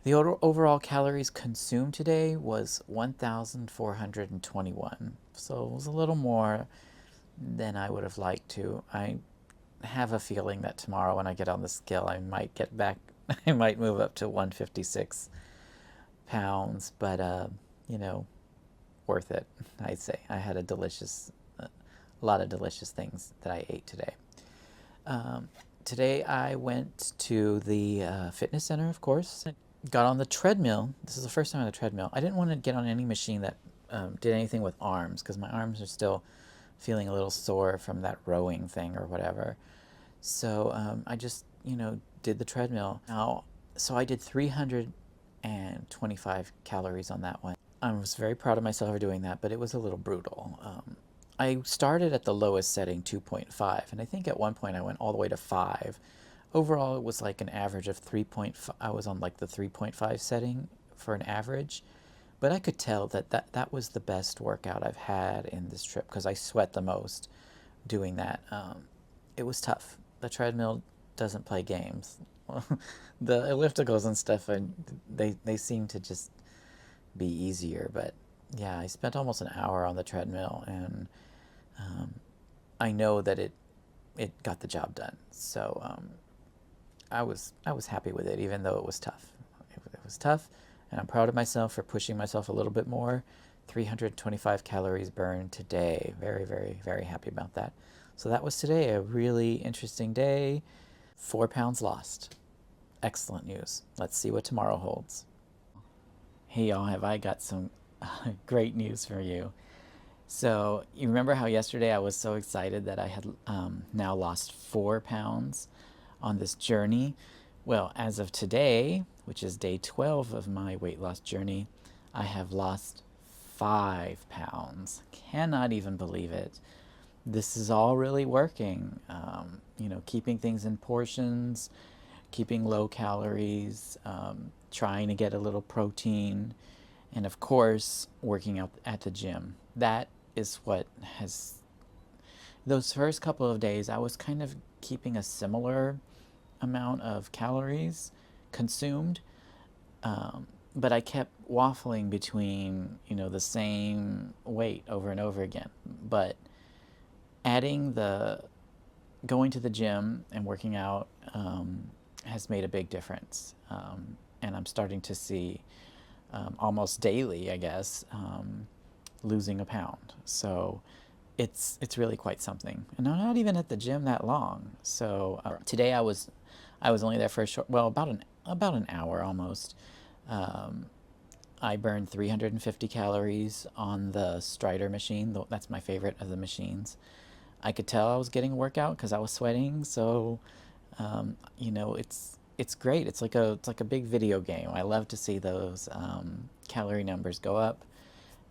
The overall calories consumed today was 1,421. So it was a little more than I would have liked to. I have a feeling that tomorrow when I get on the scale, I might get back, I might move up to 156 pounds, but, worth it, I'd say. I had a lot of delicious things that I ate today. Today I went to the fitness center, of course. Got on the treadmill. This is the first time on the treadmill. I didn't want to get on any machine that did anything with arms because my arms are still feeling a little sore from that rowing thing or whatever. So I just, did the treadmill. So I did 325 calories on that one. I was very proud of myself for doing that, but it was a little brutal. I started at the lowest setting, 2.5, and I think at one point I went all the way to 5. Overall, it was like an average of 3.5. I was on like the 3.5 setting for an average, but I could tell that was the best workout I've had in this trip because I sweat the most doing that. It was tough. The treadmill doesn't play games. The ellipticals and stuff, they seem to just be easier, but yeah, I spent almost an hour on the treadmill, and I know that it got the job done. So I was happy with it, even though it was tough. It was tough, and I'm proud of myself for pushing myself a little bit more. 325 calories burned today. Very, very, very happy about that. So that was today, a really interesting day. 4 pounds lost. Excellent news. Let's see what tomorrow holds. Hey y'all, have I got some great news for you. So you remember how yesterday I was so excited that I had now lost 4 pounds on this journey? Well, as of today, which is day 12 of my weight loss journey, I have lost 5 pounds. Cannot even believe it. This is all really working. Keeping things in portions, keeping low calories, trying to get a little protein, and of course, working out at the gym. That is what has. Those first couple of days, I was kind of keeping a similar amount of calories consumed, but I kept waffling between, the same weight over and over again. But adding going to the gym and working out has made a big difference. And I'm starting to see almost daily, I guess, losing a pound. So it's really quite something. And I'm not even at the gym that long. So today I was only there for about an hour almost. I burned 350 calories on the Strider machine. That's my favorite of the machines. I could tell I was getting a workout because I was sweating. So, it's great. It's like a big video game. I love to see those calorie numbers go up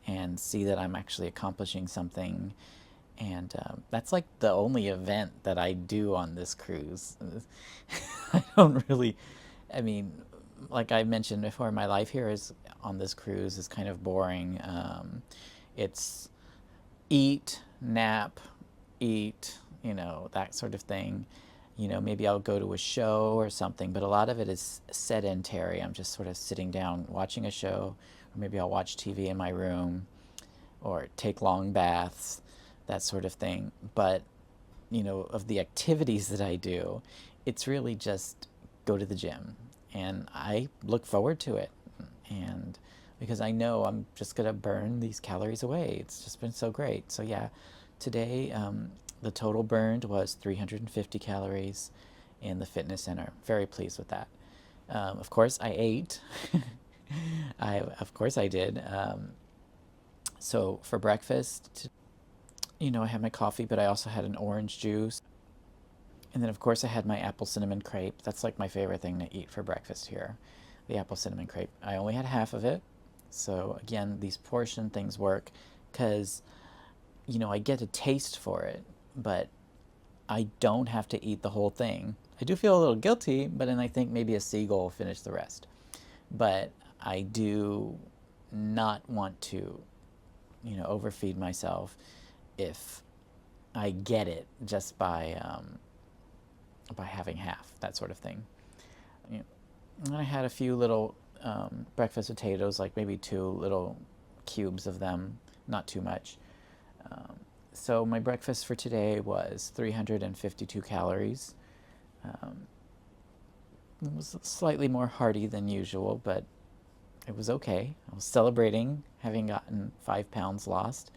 and see that I'm actually accomplishing something. And that's like the only event that I do on this cruise. I don't really, I mean, like I mentioned before, my life here is on this cruise is kind of boring. It's eat, nap, eat, that sort of thing. Maybe I'll go to a show or something, but a lot of it is sedentary. I'm just sort of sitting down watching a show, or maybe I'll watch TV in my room or take long baths, that sort of thing. But, of the activities that I do, it's really just go to the gym, and I look forward to it. And because I know I'm just going to burn these calories away. It's just been so great. So yeah, today the total burned was 350 calories in the fitness center. Very pleased with that. Of course, I ate. Of course I did. So for breakfast, I had my coffee, but I also had an orange juice. And then, of course, I had my apple cinnamon crepe. That's like my favorite thing to eat for breakfast here, the apple cinnamon crepe. I only had half of it. So, again, these portion things work because, I get a taste for it, but I don't have to eat the whole thing. I do feel a little guilty, but then I think maybe a seagull will finish the rest. But I do not want to, overfeed myself if I get it just by having half, that sort of thing. And I had a few little breakfast potatoes, like maybe 2 little cubes of them, not too much. So my breakfast for today was 352 calories. It was slightly more hearty than usual, but it was okay. I was celebrating having gotten 5 pounds lost.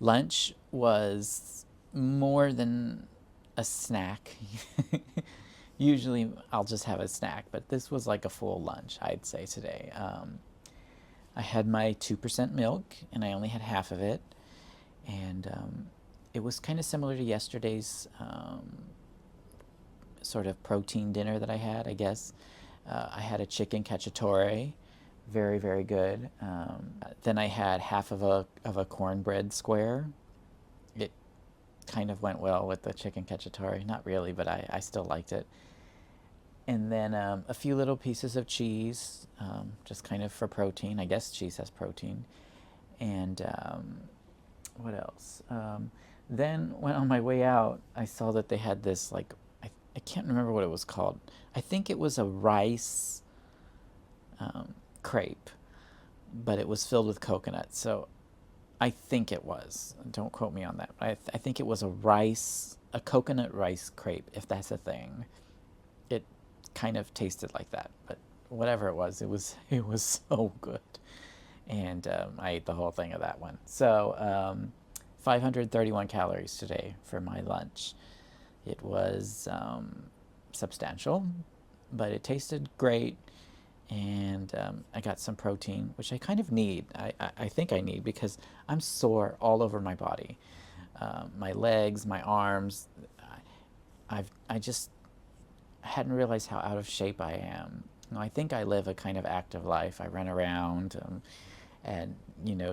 Lunch was more than a snack. Usually I'll just have a snack, but this was like a full lunch, I'd say, today. I had my 2% milk, and I only had half of it. And it was kind of similar to yesterday's sort of protein dinner that I had, I guess. I had a chicken cacciatore, very, very good. Then I had half of a cornbread square. It kind of went well with the chicken cacciatore. Not really, but I still liked it. And then a few little pieces of cheese, just kind of for protein. I guess cheese has protein. And what else? Then when on my way out, I saw that they had this, like, I can't remember what it was called. I think it was a rice crepe, but it was filled with coconut. So I think it was. Don't quote me on that. But I think it was a coconut rice crepe, if that's a thing. It kind of tasted like that, but whatever it was so good. And I ate the whole thing of that one. So 531 calories today for my lunch. It was substantial, but it tasted great. And I got some protein, which I kind of need. I think I need, because I'm sore all over my body. My legs, my arms. I just hadn't realized how out of shape I am. I think I live a kind of active life. I run around and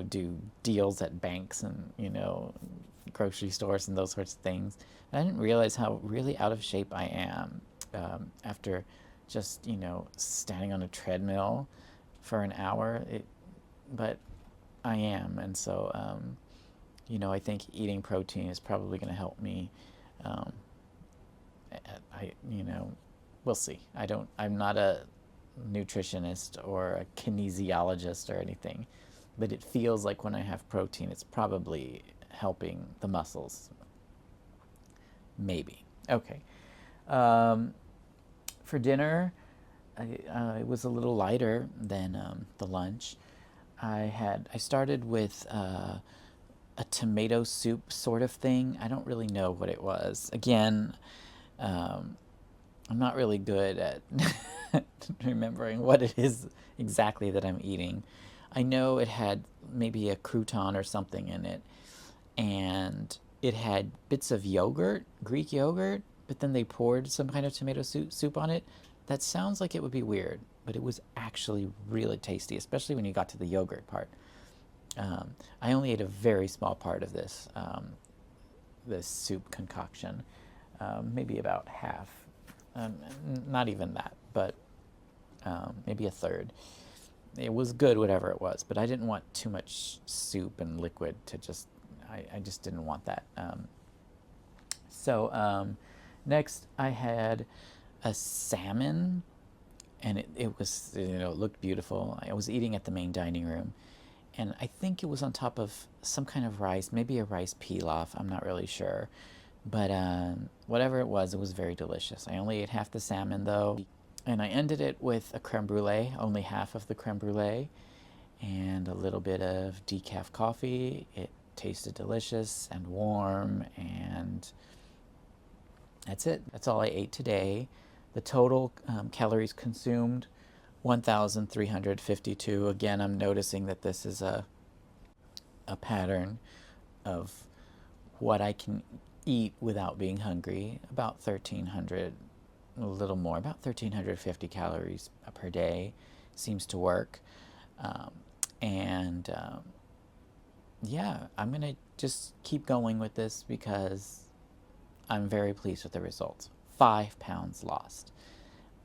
do deals at banks and grocery stores and those sorts of things. And I didn't realize how really out of shape I am after just standing on a treadmill for an hour. But I am, and so I think eating protein is probably going to help me. We'll see. I'm not a nutritionist or a kinesiologist or anything, but it feels like when I have protein, it's probably helping the muscles. Maybe. Okay. For dinner, it was a little lighter than the lunch. I started with a tomato soup sort of thing. I don't really know what it was. Again, I'm not really good at remembering what it is exactly that I'm eating. I know it had maybe a crouton or something in it, and it had bits of yogurt, Greek yogurt, but then they poured some kind of tomato soup on it. That sounds like it would be weird, but it was actually really tasty, especially when you got to the yogurt part. I only ate a very small part of this soup concoction, maybe about half. Not even that, but maybe a third. It was good, whatever it was, but I didn't want too much soup and liquid to I just didn't want that. So next I had a salmon, and it was, it looked beautiful. I was eating at the main dining room, and I think it was on top of some kind of rice, maybe a rice pilaf, I'm not really sure. But whatever it was very delicious. I only ate half the salmon, though, and I ended it with a creme brulee, only half of the creme brulee, and a little bit of decaf coffee. It tasted delicious and warm, and that's it. That's all I ate today. The total calories consumed, 1,352. Again, I'm noticing that this is a pattern of what I can eat without being hungry, about 1,300, a little more, about 1,350 calories per day seems to work. Um, and yeah, I'm going to just keep going with this because I'm very pleased with the results. 5 pounds lost.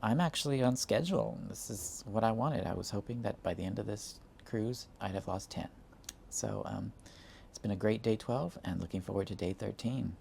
I'm actually on schedule. This is what I wanted. I was hoping that by the end of this cruise, I'd have lost 10. So it's been a great day 12 and looking forward to day 13.